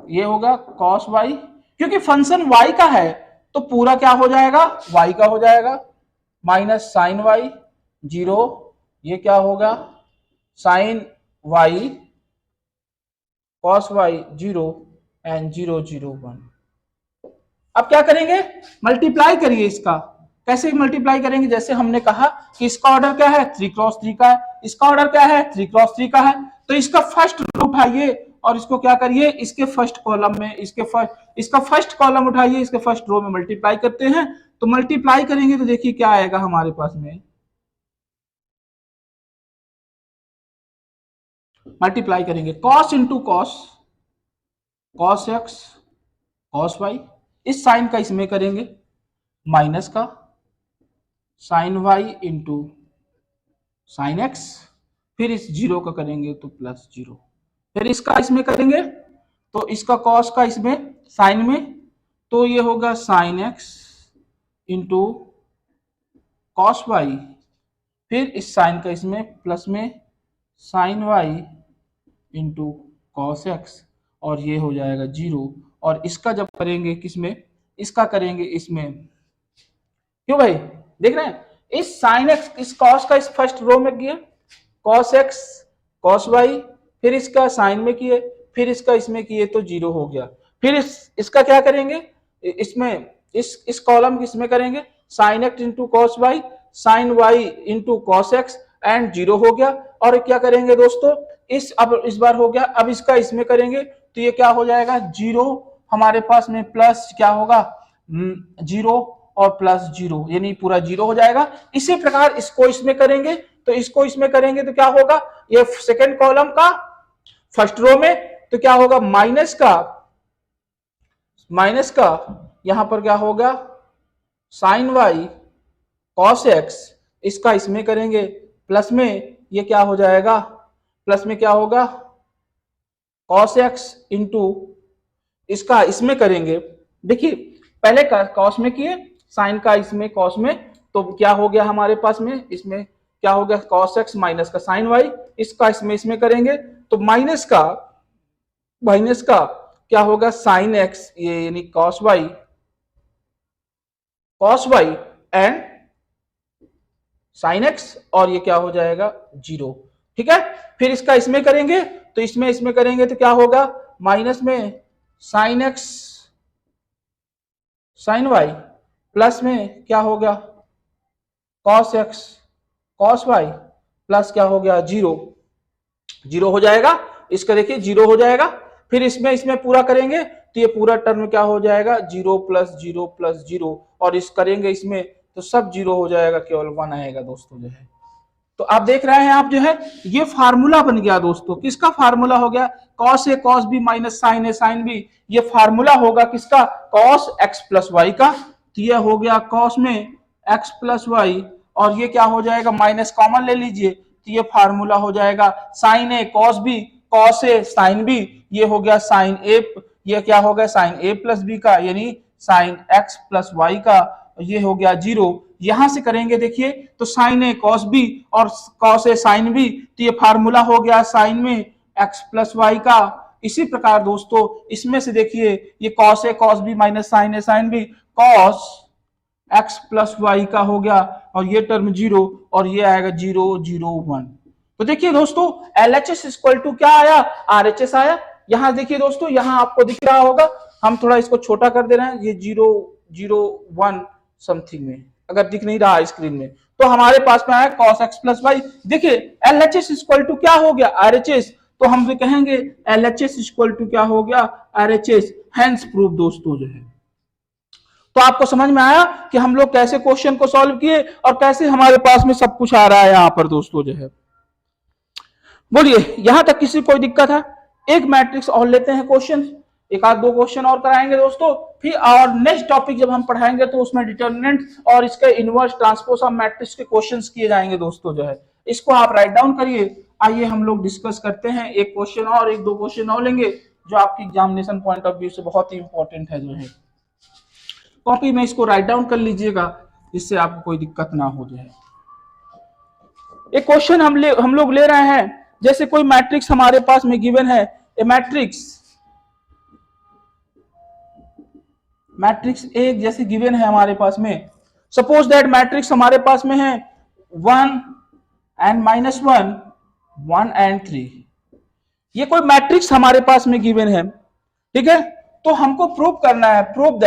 Speaker 1: ये होगा कॉस वाई, क्योंकि फंक्शन वाई का है तो पूरा क्या हो जाएगा? वाई का हो जाएगा, माइनस साइन वाई 0, ये क्या होगा? Sine y cos y 0 and 0 0 1। अब क्या करेंगे? मल्टीप्लाई करिए इसका। कैसे मल्टीप्लाई करेंगे? जैसे हमने कहा कि इसका ऑर्डर क्या है? 3 क्रॉस 3 का है, इसका ऑर्डर क्या है? 3 क्रॉस 3 का है। तो इसका फर्स्ट रो उठाइए और इसको क्या करिए? इसके फर्स्ट कॉलम में इसका फर्स्ट कॉलम उठाइए, इसके फर्स्ट रो में मल्टीप्लाई करते हैं। तो मल्टीप्लाई करेंगे तो देखिए क्या आएगा हमारे पास में। मल्टीप्लाई करेंगे cos into cos, cos x cos y, इस साइन का इसमें करेंगे माइनस का sine y into sine x, फिर इस 0 का करेंगे तो प्लस 0, फिर इसका इसमें करेंगे तो इसका कॉस का इसमें साइन में, तो ये होगा sine x into cos y, फिर इस साइन का इसमें प्लस में sine y into cos x, और ये हो जाएगा 0। और इसका जब करेंगे किसमें? इसका करेंगे इसमें। क्यों भाई? देख रहे हैं, इस साइन एक्स इस कॉस का इस फर्स्ट रो में किया, कॉस एक्स कॉस वाई, फिर इसका साइन में किए, फिर इसका इसमें किए तो 0 हो गया। फिर इसका क्या करेंगे? इसमें इस कॉलम की इसमें करेंगे sine x into cos y, sine y into cos x and 0 हो गया। और क्या करेंगे दोस्तों? अब इस बार हो गया, अब इसका इसमें करेंगे तो ये क्या हो जाएगा? 0 हमारे पास में प्लस क्या होगा? 0 और प्लस 0, यानी पूरा 0 हो जाएगा। इसी प्रकार इसको इसमें करेंगे तो इसको इसमें करेंगे तो क्या होगा? ये सेकेंड कॉलम का फर्स्ट रो में तो क्या होगा? माइनस का यहां पर क्या होगा? साइन वाई कॉस एक्स, इसका इसमें करेंगे प्लस में, ये क्या हो जाएगा? प्लस में क्या होगा? कॉस एक्स इंटू इसका इसमें करेंगे। देखिए पहले का कॉस में किए, साइन का इसमें कॉस में, तो क्या हो गया हमारे पास में? इसमें क्या हो गया? कॉस एक्स माइनस का साइन वाई, इसका इसमें करेंगे तो माइनस का क्या होगा? साइन एक्स, ये यानी cos y and sine x, और ये क्या हो जाएगा? 0। ठीक है, फिर इसका इसमें करेंगे तो इसमें करेंगे तो क्या होगा? माइनस में sine x sine y, plus में क्या होगा? Cos x cos y, plus क्या हो गया? 0 हो जाएगा। इसका देखिए 0 हो जाएगा। फिर इसमें पूरा करेंगे तो ये पूरा टर्म क्या हो जाएगा? 0 प्लस 0 प्लस 0, और इस करेंगे इसमें तो सब 0 हो जाएगा, केवल 1 आएगा दोस्तों जो है। तो आप देख रहे हैं, आप जो है ये फार्मूला बन गया दोस्तों। किसका फार्मूला हो गया? Cos A cos B minus sine A sine B, ये फार्मूला होगा किसका? कॉस एक्स प्लस वाई का। तो ये हो गया कॉस में एक्स प्लस वाई, और ये क्या हो जाएगा? माइनस कॉमन ले लीजिए तो ये फार्मूला हो जाएगा sign A cos B cos A sine B, ये हो गया साइन ए, ये क्या हो गया? साइन ए प्लस बी का, यानी साइन एक्स प्लस वाई का, ये हो गया 0। यहां से करेंगे देखिए तो साइन ए कॉस बी और कॉस ए साइन बी, तो ये फार्मूला हो गया साइन में एक्स प्लस वाई का। इसी प्रकार दोस्तों इसमें से देखिए ये cos A cos B minus sine A sine B, cos x plus y का हो गया और ये टर्म 0 और ये आएगा 0 0 1। तो देखिए दोस्तों LHS इक्वल टू क्या आया, RHS आया। यहां देखिए दोस्तों, यहां आपको दिख रहा होगा, हम थोड़ा इसको छोटा कर दे रहे हैं, ये 0 0 1 समथिंग में, अगर दिख नहीं रहा स्क्रीन में तो हमारे पास में आया cos x प्लस वाई। देखिए LHS इक्वल टू क्या हो गया, RHS, तो हम भी कहेंगे LHS इक्वल टू क्या हो गया, RHS, हेंस प्रूफ दोस्तों जो है। तो आपको समझ में आया कि हम लोग कैसे क्वेश्चन को सॉल्व किए और कैसे हमारे पास में सब कुछ आ रहा है यहां पर दोस्तों जो है। बोलिए यहां तक किसी कोई दिक्कत है? एक मैट्रिक्स और लेते हैं क्वेश्चन, एक आध दो क्वेश्चन और कराएंगे दोस्तों, फिर और नेक्स्ट टॉपिक जब हम पढ़ाएंगे तो उसमें डिटर्मिनेंट और इसके इनवर्स ट्रांसपोज ऑफ मैट्रिक्स के क्वेश्चंस किए जाएंगे दोस्तों जो है। इसको आप राइट डाउन करिए। आइए हम लोग डिस्कस करते हैं, एक क्वेश्चन और एक दो क्वेश्चन और लेंगे जो आपकी एग्जामिनेशन पॉइंट ऑफ व्यू से बहुत ही इंपॉर्टेंट है जो है। कॉपी में इसको राइट डाउन कर लीजिएगा जिससे आपको कोई दिक्कत ना हो जाए। एक क्वेश्चन हम लोग ले रहे हैं, जैसे कोई मैट्रिक्स हमारे पास में गिवन है, ए मैट्रिक्स एक जैसे गिवन है हमारे पास में। सपोज दैट मैट्रिक्स हमारे पास में है 1 and -1 1 and 3। ये कोई मैट्रिक्स हमारे पास में गिवन है, ठीक है। तो हमको प्रूव करना है, प्रूव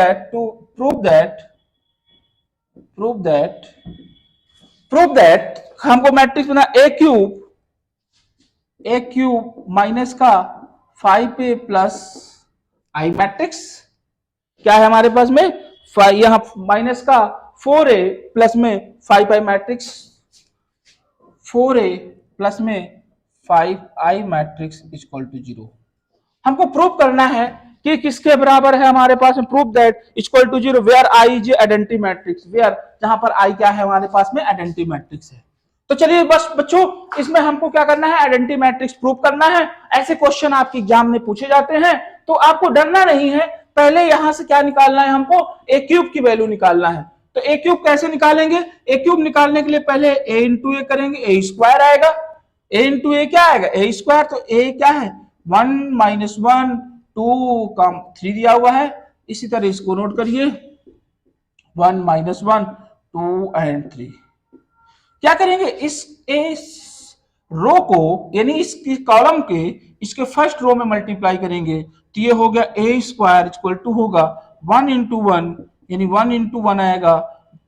Speaker 1: दैट हमको मैट्रिक्स बना ए क्यूब माइनस का 5a प्लस आई मैट्रिक्स क्या है हमारे पास में, यहां माइनस का 4a प्लस में 5i मैट्रिक्स, 4a प्लस में 5i मैट्रिक्स इक्वल टू 0। हमको प्रूव करना है कि किसके बराबर है हमारे पास में, prove that equal to 0 where I is identity matrix, where जहां पर आई क्या है हमारे पास में, आइडेंटिटी मैट्रिक्स है। तो चलिए बस बच्चों इसमें हमको क्या करना है, आइडेंटिटी मैट्रिक्स प्रूव करना है। ऐसे क्वेश्चन आपके एग्जाम में पूछे जाते हैं तो आपको डरना नहीं है। पहले यहां से क्या निकालना है, हमको ए क्यूब की वैल्यू निकालना है। तो ए क्यूब कैसे निकालेंगे, ए क्यूब निकालने के लिए पहले ए इंटू ए करेंगे, ए स्क्वायर आएगा, ए इंटू ए क्या आएगा, ए स्क्वायर। तो ए क्या है 1 -1 2 का 3 दिया हुआ है, इसी तरह इसको नोट करिए 1 -1 2 and 3। क्या करेंगे, इस रो को यानी इस कॉलम के इसके फर्स्ट रो में मल्टीप्लाई करेंगे तो ये हो गया ए स्क्वायर इक्वल टू होगा 1 into 1 यानी 1 into 1 आएगा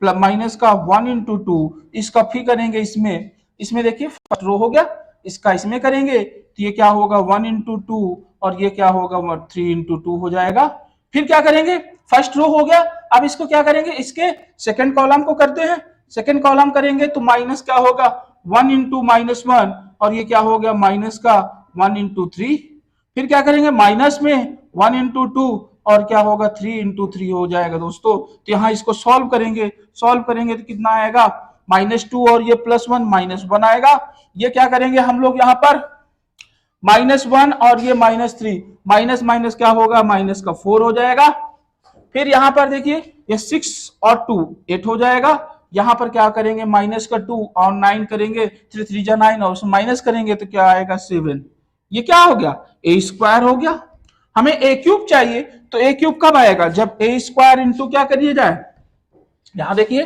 Speaker 1: प्लस माइनस का 1 into 2, इसका फिर करेंगे इसमें देखिए फर्स्ट रो हो गया, इसका इसमें करेंगे तो ये क्या होगा 1 into 2 और ये क्या होगा 3 into 2 हो जाएगा। फिर क्या करेंगे, फर्स्ट रो हो गया, अब इसको क्या करेंगे, इसके सेकंड कॉलम को करते हैं। सेकंड कॉलम करेंगे तो माइनस क्या होगा 1 into -1 और ये क्या हो गया माइनस का 1 into 3। फिर क्या करेंगे माइनस में 1 into 2 और क्या होगा 3 into 3 हो जाएगा दोस्तों। तो यहाँ इसको सॉल्व करेंगे तो कितना आएगा -2 और ये +1 -1 आएगा। ये क्या करेंगे हम लोग यहाँ पर -1 और ये -3 माइनस माइनस क्या होगा माइनस का 4 हो जाएगा। फिर यहाँ पर देखिए ये 6 और 2 8 हो जाएगा। यहाँ पर क्या करेंगे माइनस का 2 और 9 करेंगे, 3 3 जा 9 और उसमें माइनस करेंगे तो क्या आएगा 7। ये क्या हो गया ए स्क्वायर हो गया। हमें ए क्यूब चाहिए तो ए क्यूब कब आएगा, जब ए स्क्वायर इंटू क्या करिए जाए, यहां देखिए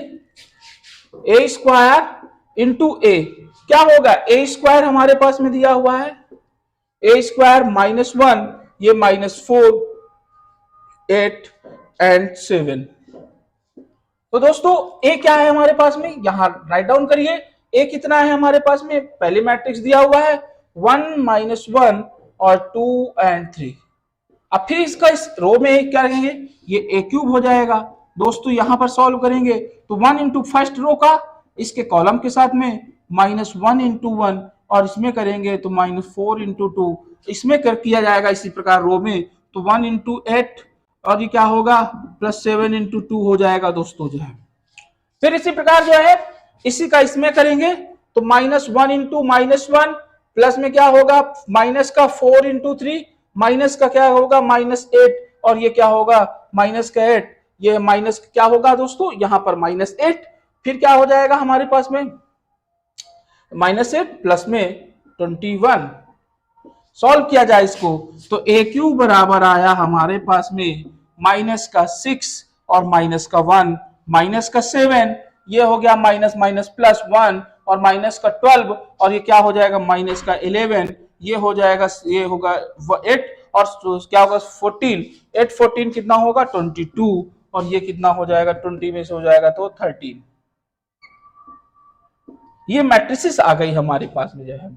Speaker 1: ए स्क्वायर इंटू ए क्या होगा, ए स्क्वायर हमारे पास में दिया हुआ है ए स्क्वायर -1 ये -4 8 and 7। तो दोस्तों ए क्या है हमारे पास में, यहां राइट डाउन करिए ए कितना है हमारे पास में, पहले मैट्रिक्स दिया हुआ है 1 -1 और 2 and 3। अब फिर इसका इस रो में क्या करेंगे, ये ए क्यूब हो जाएगा दोस्तों। यहां पर सॉल्व करेंगे तो 1 into फर्स्ट रो का इसके कॉलम के साथ में -1 into 1 और इसमें करेंगे तो -4 into 2 इसमें कर किया जाएगा इसी प्रकार रो में तो 1 into 8 और ये क्या होगा +7 into 2 हो जाएगा दोस्तों जो है। फिर इसी प्रकार जो है इसी का इसमें करेंगे तो -1 into -1 प्लस में क्या होगा माइनस का 4 into 3 माइनस का क्या होगा -8 और ये क्या होगा -8, ये माइनस क्या होगा दोस्तों यहाँ पर -8। फिर क्या हो जाएगा हमारे पास में -8 प्लस में 21। सॉल्व किया जाए इसको तो ए क्यूब बराबर आया हमारे पास में -6 और -1 माइनस का 7, ये हो गया माइनस माइनस प्लस 1, और माइनस का 12, और ये क्या हो जाएगा माइनस का 11, ये हो जाएगा, ये होगा 8, और क्या होगा 14, 8 14 कितना होगा 22, और ये कितना हो जाएगा 20 में से हो जाएगा तो 13। ये मैट्रिसेस आ गई हमारे पास में जो है,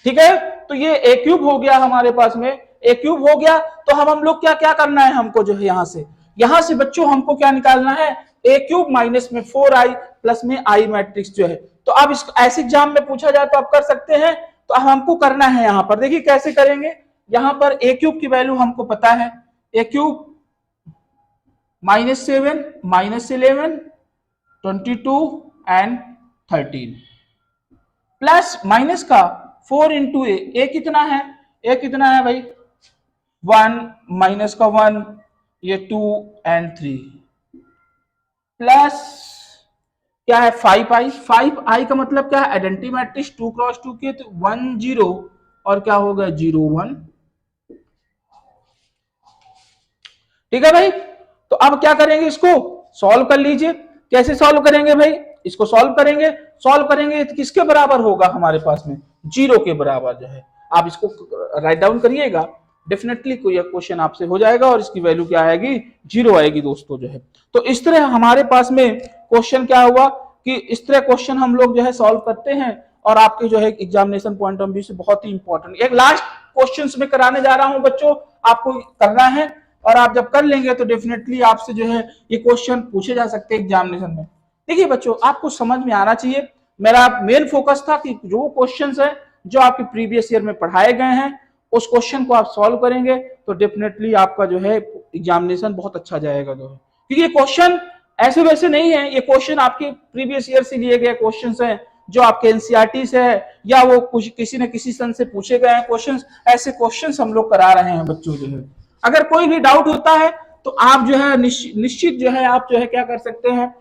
Speaker 1: ठीक है। तो ये ए क्यूब हो गया हमारे पास में, ए क्यूब हो गया। तो हम लोग क्या क्या करना है हमको जो है, यहां से बच्चों हमको क्या निकालना है, ए क्यूब माइनस में 4i प्लस में आई मैट्रिक्स जो है। तो अब इसको ऐसे एग्जाम में पूछा जाए तो आप कर सकते हैं। तो हमको करना है यहां पर, देखिए कैसे करेंगे। यहां पर ए क्यूब की वैल्यू हमको पता है, ए क्यूब -7 -11 22 एंड 13 प्लस माइनस का 4 इंटू ए कितना है, ए कितना है भाई 1, माइनस का 1, ये 2 एंड 3 प्लस क्या है 5i, 5i का मतलब क्या है आइडेंटिटी मैट्रिक्स 2 क्रॉस 2 के, तो 1 0 और क्या होगा 0 1, ठीक है भाई। तो अब क्या करेंगे, इसको सॉल्व कर लीजिए। कैसे सॉल्व करेंगे भाई, इसको सॉल्व करेंगे तो किसके बराबर होगा हमारे पास में 0 के बराबर जो है। आप इसको राइट डाउन करिएगा, डेफिनेटली कोई क्वेश्चन आपसे हो जाएगा और इसकी वैल्यू क्या आएगी 0 आएगी दोस्तों जो है। तो इस तरह हमारे पास में क्वेश्चन क्या हुआ कि इस तरह क्वेश्चन हम लोग जो है सॉल्व करते हैं, और आपके जो है एग्जामिनेशन पॉइंट ऑफ व्यू से बहुत ही इंपॉर्टेंट एक लास्ट क्वेश्चन में कराने जा रहा हूं बच्चों, आपको करना है। और आप जब कर लेंगे तो डेफिनेटली आपसे जो है ये क्वेश्चन पूछे जा सकते हैं एग्जामिनेशन में। देखिए बच्चों, आपको समझ में आना चाहिए, मेरा मेन फोकस था कि जो क्वेश्चंस है जो आपके प्रीवियस ईयर में पढ़ाए गए हैं उस क्वेश्चन को आप सॉल्व करेंगे तो डेफिनेटली आपका जो है एग्जामिनेशन बहुत अच्छा जाएगा जो है। क्योंकि ये क्वेश्चन ऐसे वैसे नहीं है, ये क्वेश्चन आपके प्रीवियस ईयर से लिए गए क्वेश्चंस हैं, जो आपके एनसीईआरटी से है या वो कुछ किसी न किसी सन से पूछे गए हैं क्वेश्चंस। ऐसे क्वेश्चंस हम लोग करा रहे हैं बच्चों जो है। अगर कोई भी डाउट होता है तो आप जो है निश्चित जो है आप जो है क्या कर सकते हैं,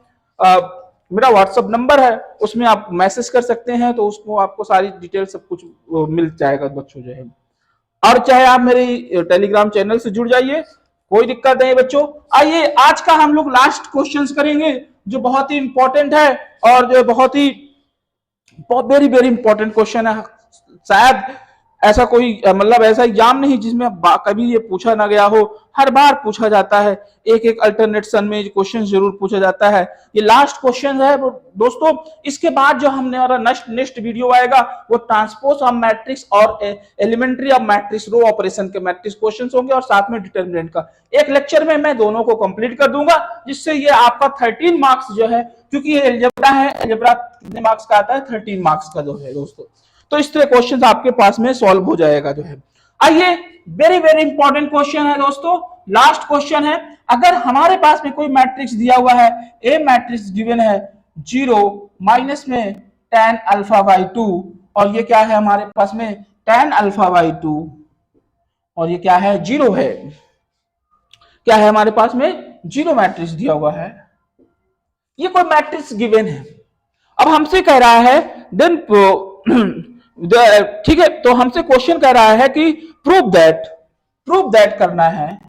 Speaker 1: मेरा व्हाट्सएप नंबर है उसमें आप मैसेज कर सकते हैं, तो उसको आपको सारी डिटेल सब कुछ मिल जाएगा बच्चों जो है। और चाहे आप मेरे टेलीग्राम चैनल से जुड़ जाइए, कोई दिक्कत नहीं बच्चों। आइए आज का हम लोग लास्ट क्वेश्चंस करेंगे जो बहुत ही इंपॉर्टेंट है, और जो बहुत ही वेरी वेरी इंपॉर्टेंट क्वेश्चन है। शायद ऐसा कोई मतलब ऐसा एग्जाम नहीं जिसमें कभी ये पूछा ना गया हो, हर बार पूछा जाता है, एक एक अल्टरनेट सन में क्वेश्चन जरूर पूछा जाता है। ये लास्ट क्वेश्चन है दोस्तों। इसके बाद जो हमने और नेक्स्ट वीडियो आएगा वो ट्रांसपोज ऑफ मैट्रिक्स और elementary of matrix row operation के मैट्रिक्स क्वेश्चन होंगे, और साथ में डिटर्मिनेंट का एक लेक्चर में मैं दोनों को कंप्लीट कर दूंगा, जिससे ये आपका 13 मार्क्स जो है, क्योंकि ये एलजेब्रा है, एलजेब्रा कितने मार्क्स का आता है 13 मार्क्स का जो है दोस्तों। तो इस तरह क्वेश्चन आपके पास में सॉल्व हो जाएगा जो है। आइए वेरी वेरी इंपॉर्टेंट क्वेश्चन है दोस्तों, लास्ट क्वेश्चन है। अगर हमारे पास में कोई मैट्रिक्स दिया हुआ है, ए मैट्रिक्स गिवन है 0 माइनस में tan अल्फा बाई 2, और ये क्या है हमारे पास में tan अल्फा बाई 2, और ये क्या है 0 है, क्या है हमारे पास में 0 मैट्रिक्स दिया हुआ है, ये कोई मैट्रिक्स गिवन है। अब हमसे कह रहा है देन ठीक है, तो हमसे क्वेश्चन कह रहा है कि प्रूव दैट करना है,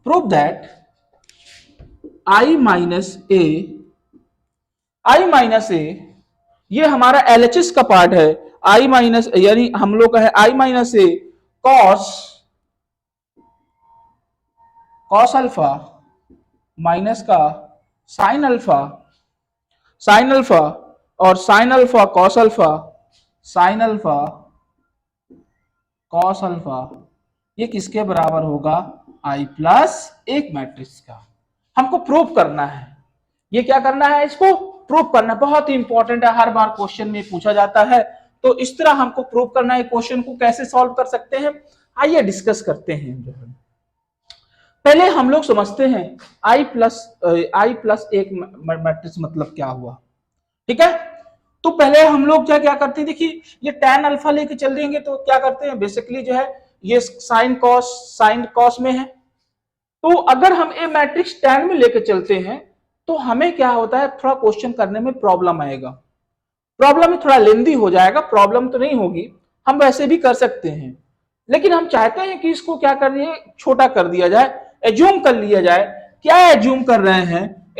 Speaker 1: प्रूव दैट i माइनस ए, ये हमारा LHS का पार्ट है, i माइनस यानी हम लोग का है i minus A cos alpha minus का साइन अल्फा और साइन अल्फा कॉस अल्फा, ये किसके बराबर होगा i प्लस एक मैट्रिक्स का। हमको प्रूव करना है, ये क्या करना है, इसको प्रूव करना, बहुत ही इंपॉर्टेंट है, हर बार क्वेश्चन में पूछा जाता है। तो इस तरह हमको प्रूव करना है। क्वेश्चन को कैसे सॉल्व कर सकते हैं आइए डिस्कस करते हैं। जो है पहले हम लोग समझते हैं i प्लस एक मैट्रिक्स मतलब क्या हुआ, ठीक है। तो पहले हम लोग क्या क्या करते हैं, देखिए ये tan अल्फा लेके चल देंगे तो क्या करते हैं बेसिकली जो है ये साइन कॉस में है। तो अगर हम ए मैट्रिक्स tan में लेके चलते हैं तो हमें क्या होता है, थोड़ा क्वेश्चन करने में प्रॉब्लम आएगा, प्रॉब्लम ही थोड़ा लेंदी हो जाएगा। प्रॉब्लम तो नहीं होगी, हम वैसे भी कर सकते हैं, लेकिन हम चाहते हैं कि इसको क्या कर दिए छोटा कर दिया जाए, एज्यूम कर लिया जाए क्या एज्यूम कर रहे हैं,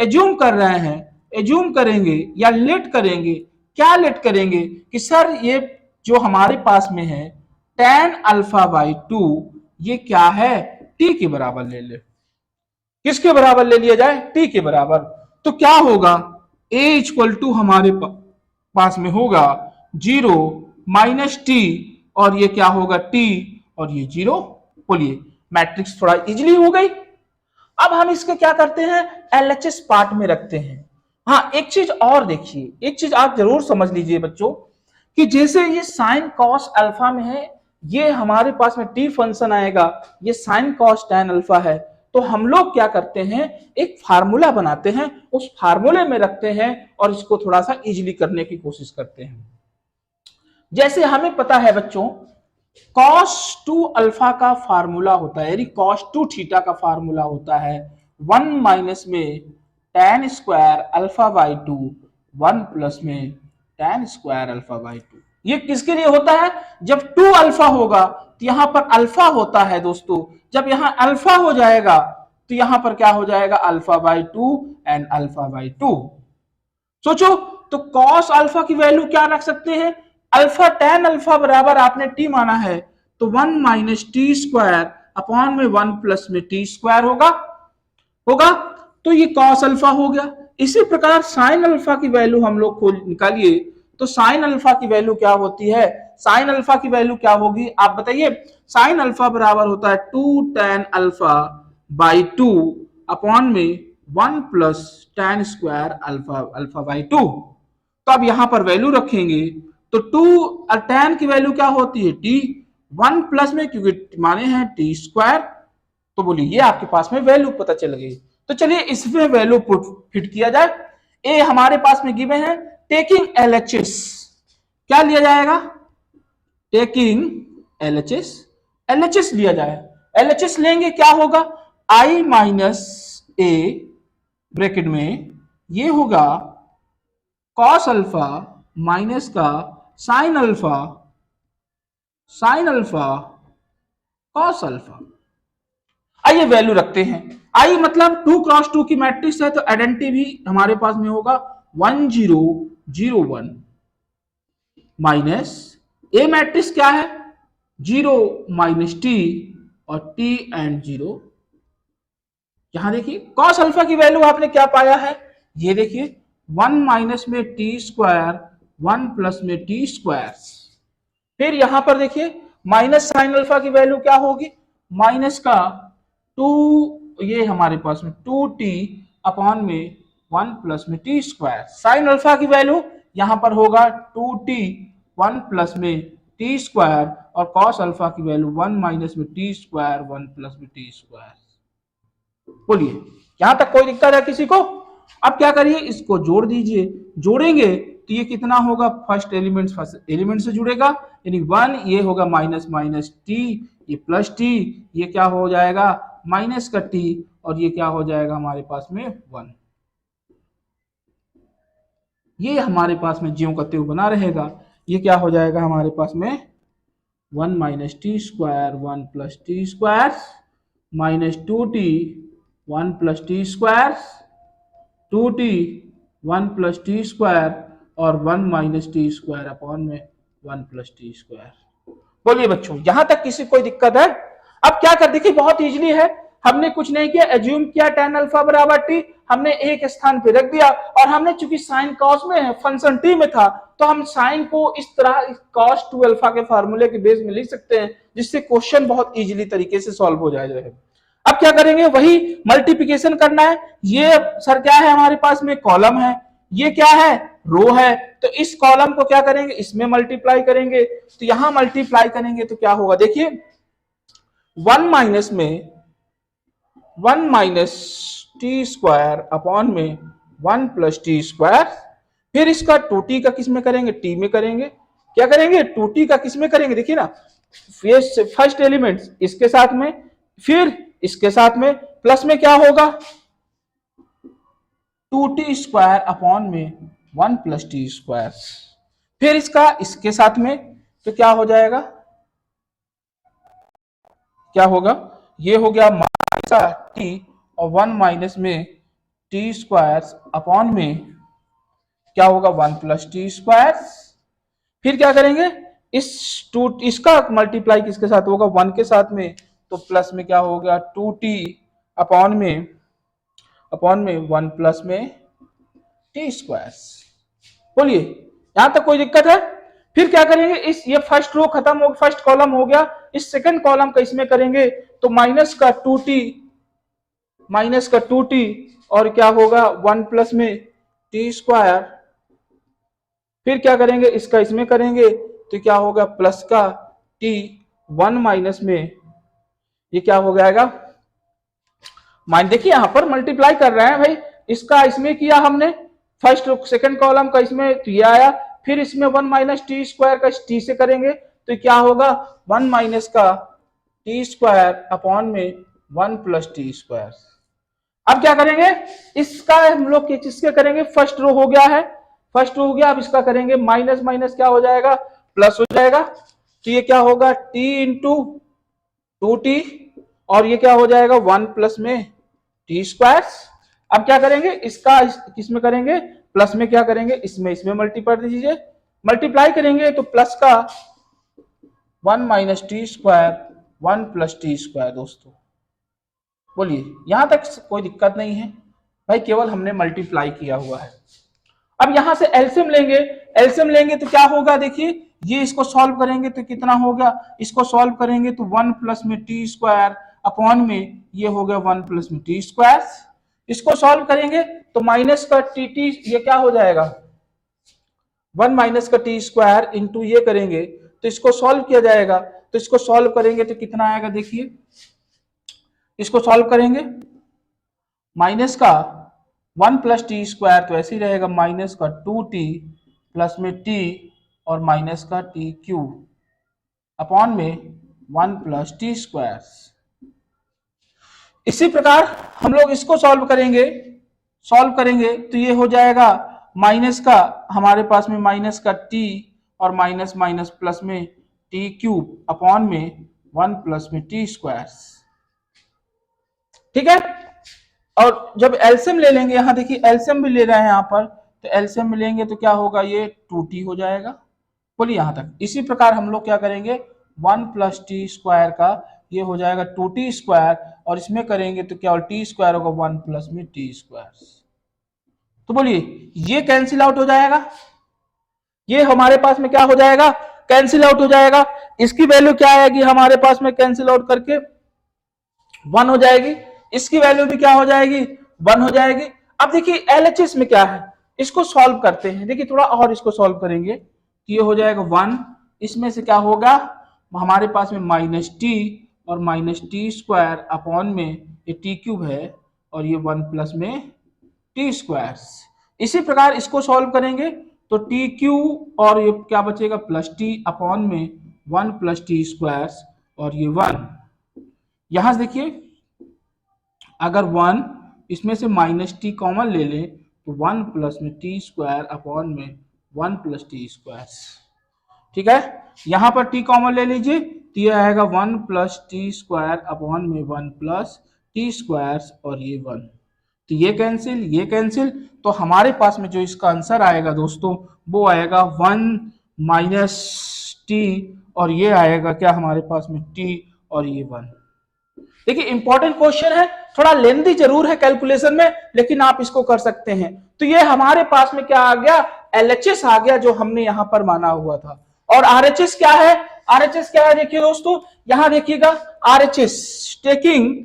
Speaker 1: एज्यूम करेंगे या लेट करेंगे, क्या लेट करेंगे कि सर ये जो हमारे पास में है tan अल्फा बाई 2 ये क्या है, t के बराबर ले ले। किसके बराबर ले लिया जाए, t के बराबर। तो क्या होगा, a इक्वल टू हमारे पास में होगा 0 माइनस टी, और ये क्या होगा t, और ये 0। बोलिए मैट्रिक्स थोड़ा इजीली हो गई। अब हम इसके क्या करते हैं, एलएचएस पार्ट में रखते हैं। हाँ एक चीज और देखिए, एक चीज आप जरूर समझ लीजिए बच्चों कि जैसे ये साइन कॉस अल्फा में है, ये हमारे पास में टी फंक्शन आएगा, ये साइन कॉस टैन अल्फा है, तो हम लोग क्या करते हैं एक फार्मूला बनाते हैं, उस फार्मूले में रखते हैं और इसको थोड़ा सा इजीली करने की कोशिश करते हैं। जैसे हमें पता है बच्चों cos 2 अल्फा का फार्मूला होता है, यानी cos 2 थीटा का फार्मूला होता है 1 माइनस में tan square alpha by 2, 1 plus में tan स्क्वायर अल्फा बाई 2। ये किसके लिए होता है, जब 2 अल्फा होगा तो यहां पर अल्फा होता है दोस्तों, जब यहां अल्फा हो जाएगा तो यहां पर क्या हो जाएगा alpha by 2 and alpha by 2। सोचो तो cos अल्फा की वैल्यू क्या रख सकते हैं, अल्फा tan अल्फा बराबर आपने t माना है तो 1 माइनस टी स्क्वायर अपॉन में 1 प्लस में टी स्क्वायर होगा तो ये cos अल्फा हो गया। इसी प्रकार साइन अल्फा की वैल्यू हम लोग को निकालिए, तो साइन अल्फा की वैल्यू क्या होती है, साइन अल्फा की वैल्यू क्या होगी आप बताइए। साइन अल्फा बराबर होता है 2 tan अल्फा बाई 2 अपॉन में 1 plus tan square alpha by 2। तो अब यहां पर वैल्यू रखेंगे तो 2 tan की वैल्यू क्या होती है t, 1 प्लस में क्योंकि माने हैं टी स्क्वायर, तो बोलिए ये आपके पास में वैल्यू पता चल गई। तो चलिए इसमें वैल्यू फिट किया जाए। ए हमारे पास में गिवन है, टेकिंग एलएचएस क्या लिया जाएगा, टेकिंग एलएचएस लिया जाए। एलएचएस लेंगे क्या होगा, आई माइनस ए ब्रैकेट में ये होगा कॉस अल्फा माइनस का साइन अल्फा कॉस अल्फा। आइए वैल्यू रखते हैं, आई मतलब 2 क्रॉस 2 की मैट्रिक्स है तो आइडेंटिटी भी हमारे पास में होगा 1 0 0 1 माइनस ए मैट्रिक्स क्या है 0 माइनस टी और टी एंड 0। यहां देखिए कॉस अल्फा की वैल्यू आपने क्या पाया है, ये देखिए 1 माइनस में टी स्क्वायर 1 प्लस में टी स्क्वायर। फिर यहां पर देखिए माइनस साइन अल्फा की वैल्यू क्या होगी, माइनस का 2, ये हमारे पास में 2t अपॉन में 1 प्लस में टी स्क्वायर। साइन अल्फा की वैल्यू यहां पर होगा 2t 1 प्लस में टी स्क्वायर, और कॉस अल्फा की वैल्यू 1 माइनस में टी स्क्वायर 1 प्लस में टी स्क्वायर। बोलिए यहां तक कोई दिक्कत है किसी को। अब क्या करिए इसको जोड़ दीजिए, जोड़ेंगे तो ये कितना होगा, फर्स्ट एलिमेंट से जुड़ेगा यानी 1, ये होगा माइनस माइनस टी, ये प्लस टी, ये क्या हो जाएगा माइनस का टी, और ये क्या हो जाएगा हमारे पास में 1। ये हमारे पास में ज्यों का त्यों बना रहेगा, ये क्या हो जाएगा हमारे पास में 1 minus T square 1 plus T square minus 2t 1 plus T square 2t 1 plus T square और 1 माइनस टी स्क्वायर अपॉन में 1 प्लस टी स्क्वायर। बोलिए बच्चों यहां तक किसी कोई दिक्कत है। अब क्या कर, देखिए बहुत इजीली है, हमने कुछ नहीं किया, एज्यूम किया tan अल्फा बराबर टी, हमने एक स्थान पे रख दिया, और हमने चूंकि साइन कॉस में है फंक्शन टी में था तो हम साइन को इस तरह cos 2 अल्फा के फार्मूले के बेस में लिख सकते हैं, जिससे क्वेश्चन बहुत इजीली तरीके से सॉल्व हो जाएगा। अब क्या करेंगे, वही मल्टीप्लिकेशन करना है। ये सर क्या है हमारे पास में कॉलम है, ये क्या है रो है, तो इस कॉलम को क्या करेंगे इसमें मल्टीप्लाई करेंगे, तो यहां मल्टीप्लाई करेंगे तो क्या होगा, देखिए 1 माइनस में 1 माइनस टी स्क्वायर अपॉन में 1 प्लस टी स्क्वायर, फिर इसका 2t का किस में करेंगे, टी में करेंगे, क्या करेंगे 2t का किस में करेंगे, देखिए ना फर्स्ट एलिमेंट इसके साथ में, फिर इसके साथ में, प्लस में क्या होगा 2t स्क्वायर अपॉन में 1 प्लस टी स्क्वायर, फिर इसका इसके साथ में, तो क्या हो जाएगा, क्या होगा, ये हो गया माइनस टी और 1 माइनस में टी स्क्वायर अपॉन में क्या होगा 1 प्लस टी स्क्वायर। फिर क्या करेंगे, इसका मल्टीप्लाई किसके साथ होगा 1 के साथ में, तो प्लस में क्या हो गया 2t अपॉन में 1 प्लस में टी स्क्वायर। बोलिए यहां तक कोई दिक्कत है? फिर क्या करेंगे, ये फर्स्ट रो खत्म हो, फर्स्ट कॉलम हो गया, इस सेकंड कॉलम का इसमें करेंगे तो माइनस का 2t और क्या होगा 1 प्लस में टी स्क्वायर। फिर क्या करेंगे, इसका इसमें करेंगे तो क्या होगा प्लस का t 1 माइनस में ये क्या हो जाएगा माइन, देखिए यहां पर मल्टीप्लाई कर रहे हैं भाई, इसका इसमें किया हमने फर्स्ट सेकंड कॉलम का इसमें तो ये आया, फिर इसमें 1 माइनस टी स्क्वायर का टी से करेंगे तो क्या होगा 1 माइनस का टी स्क्वायर अपॉन में 1 प्लस टी स्क्वायर। अब क्या करेंगे, इसका हम लोग किसके करेंगे, फर्स्ट रो हो गया है, फर्स्ट रो हो गया, अब इसका करेंगे माइनस माइनस क्या हो जाएगा प्लस हो जाएगा, तो ये क्या होगा t इंटू 2t और ये क्या हो जाएगा 1 प्लस में टी स्क्वायर। अब क्या करेंगे, इसका किसमें करेंगे प्लस में क्या करेंगे, इसमें मल्टीप्लाई दीजिए, मल्टीप्लाई करेंगे तो प्लस का 1 minus T square 1 plus T square. दोस्तों बोलिए यहां तक कोई दिक्कत नहीं है भाई, केवल हमने मल्टीप्लाई किया हुआ है। अब यहां से एलसीएम लेंगे तो क्या होगा, देखिए ये इसको सॉल्व करेंगे तो कितना होगा, इसको सॉल्व करेंगे तो 1 प्लस में टी स्क्वायर अपॉन में ये हो गया 1 प्लस में टी स्क्वायर। इसको सॉल्व करेंगे तो माइनस का टी ये क्या हो जाएगा 1 माइनस का टी स्क्वायर इंटू ये करेंगे तो इसको सॉल्व किया जाएगा, तो इसको सॉल्व करेंगे तो कितना आएगा, देखिए इसको सॉल्व करेंगे माइनस का 1 प्लस टी स्क्वायर तो ऐसे ही रहेगा माइनस का 2t प्लस में t और माइनस का टी क्यूब अपॉन में 1 प्लस टी स्क्वायर। इसी प्रकार हम लोग इसको सॉल्व करेंगे तो ये हो जाएगा माइनस का हमारे पास में माइनस का t और माइनस माइनस प्लस में टी क्यूब अपॉन में 1 प्लस में टी स्क्वायर। ठीक है, और जब एलसीएम ले लेंगे, यहां देखिए एलसीएम भी ले रहे हैं यहां पर, तो एलसीएम में लेंगे तो क्या होगा ये 2t हो जाएगा। बोलिए यहां तक। इसी प्रकार हम लोग क्या करेंगे 1 प्लस टी स्क्वायर का ये हो जाएगा 2t स्क्वायर और इसमें करेंगे तो क्या टी स्क्वायर होगा 1 प्लस में टी स्क्वायर। तो बोलिए ये कैंसिल आउट हो जाएगा, ये हमारे पास में क्या हो जाएगा कैंसिल आउट हो जाएगा। इसकी वैल्यू क्या आएगी हमारे पास में कैंसिल आउट करके 1 हो जाएगी, इसकी वैल्यू भी क्या हो जाएगी 1 हो जाएगी। अब देखिए एलएचएस में क्या है, इसको सॉल्व करते हैं, देखिए थोड़ा और इसको सॉल्व करेंगे तो ये हो जाएगा 1, इसमें से क्या होगा हमारे पास में माइनस टी और माइनस टी स्क्वायर अपॉन में ये टी क्यूब है और ये 1 प्लस में टी स्क्वायर। इसी प्रकार इसको सॉल्व करेंगे तो टी क्यू और ये क्या बचेगा प्लस टी अपॉन में 1 प्लस टी स्क्वायर और ये 1। यहां से देखिए अगर 1 इसमें से माइनस टी कॉमन ले लें तो 1 प्लस में टी स्क्वायर अपॉन में 1 प्लस टी स्क्वायर। ठीक है, यहां पर टी कॉमन ले लीजिए तो ये आएगा 1 प्लस टी स्क्वायर अपॉन में 1 प्लस टी स्क्वायर और ये 1, तो ये कैंसिल, तो हमारे पास में जो इसका आंसर आएगा दोस्तों वो आएगा 1 माइनस टी और ये आएगा क्या हमारे पास में टी और ये 1। देखिए इंपॉर्टेंट क्वेश्चन है, थोड़ा लेंथी जरूर है कैलकुलेशन में, लेकिन आप इसको कर सकते हैं। तो ये हमारे पास में क्या आ गया एलएचएस आ गया जो हमने यहां पर माना हुआ था। और आरएचएस क्या है, आरएचएस क्या है देखिए दोस्तों, यहां देखिएगा आरएचएस टेकिंग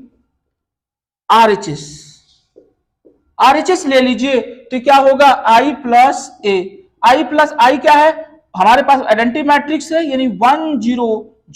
Speaker 1: आरएचएस ले लीजिए तो क्या होगा आई प्लस आई क्या है हमारे पास आइडेंटिटी मैट्रिक्स है यानी 1 0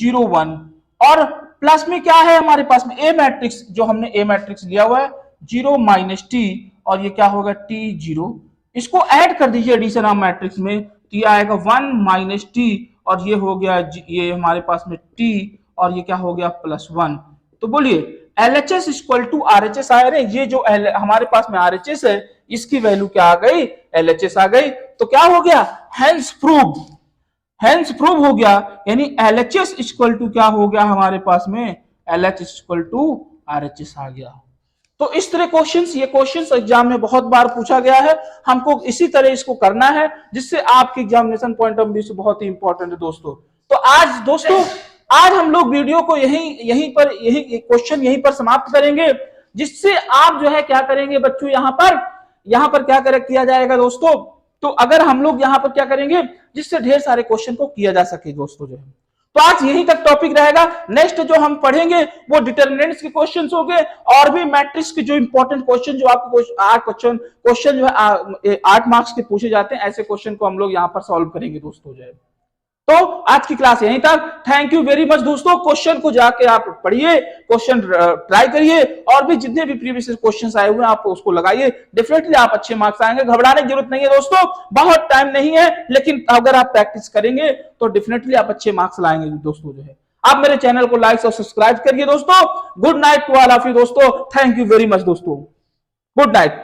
Speaker 1: 0 1 और प्लस में क्या है हमारे पास में ए मैट्रिक्स जो हमने ए मैट्रिक्स लिया हुआ है 0 माइनस टी और ये क्या होगा टी 0। इसको ऐड कर दीजिए एडिशन ऑफ मैट्रिक्स में तो ये आएगा 1 माइनस टी और ये हो गया ये हमारे पास में टी और ये क्या हो गया प्लस 1। तो बोलिए LHS इक्वल टू RHS आया रे, ये जो हमारे पास में RHS है इसकी वैल्यू क्या आ गई LHS आ गई। तो क्या हो गया हेंस प्रूव हो गया, यानी LHS इक्वल टू क्या हो गया हमारे पास में LHS इक्वल टू RHS आ गया। तो इस तरह क्वेश्चंस, ये क्वेश्चंस एग्जाम में बहुत बार पूछा गया है, हमको इसी तरह इसको करना है जिससे आपके एग्जामिनेशन पॉइंट ऑफ व्यू से बहुत ही इंपॉर्टेंट है दोस्तों। तो आज दोस्तों, आज हम लोग वीडियो को यहीं क्वेश्चन यहीं पर समाप्त करेंगे, जिससे आप जो है क्या करेंगे बच्चों, यहाँ पर क्या किया जाएगा दोस्तों, तो अगर हम लोग यहाँ पर क्या करेंगे जिससे ढेर सारे क्वेश्चन को किया जा सके दोस्तों जो है। तो आज यहीं तक टॉपिक रहेगा। नेक्स्ट जो हम पढ़ेंगे वो डिटरमिनेंट्स के क्वेश्चंस होंगे और भी मैट्रिक्स के जो इंपॉर्टेंट क्वेश्चन जो आपको 8 क्वेश्चन जो है 8 मार्क्स के पूछे जाते हैं, ऐसे क्वेश्चन को हम लोग यहाँ पर सॉल्व करेंगे दोस्तों जो है। तो आज की क्लास यहीं तक। थैंक यू वेरी मच दोस्तों। क्वेश्चन को जाके आप पढ़िए, क्वेश्चन ट्राई करिए और भी जितने भी प्रीवियस क्वेश्चंस आए हुए हैं आप उसको लगाइए, डेफिनेटली आप अच्छे मार्क्स आएंगे। घबराने की जरूरत नहीं है दोस्तों, बहुत टाइम नहीं है, लेकिन अगर आप प्रैक्टिस करेंगे तो डेफिनेटली आप अच्छे मार्क्स लाएंगे दोस्तों जो है। आप मेरे चैनल को लाइक और सब्सक्राइब करिए दोस्तों। Good night to all of you दोस्तों। थैंक यू वेरी मच दोस्तों। Good night.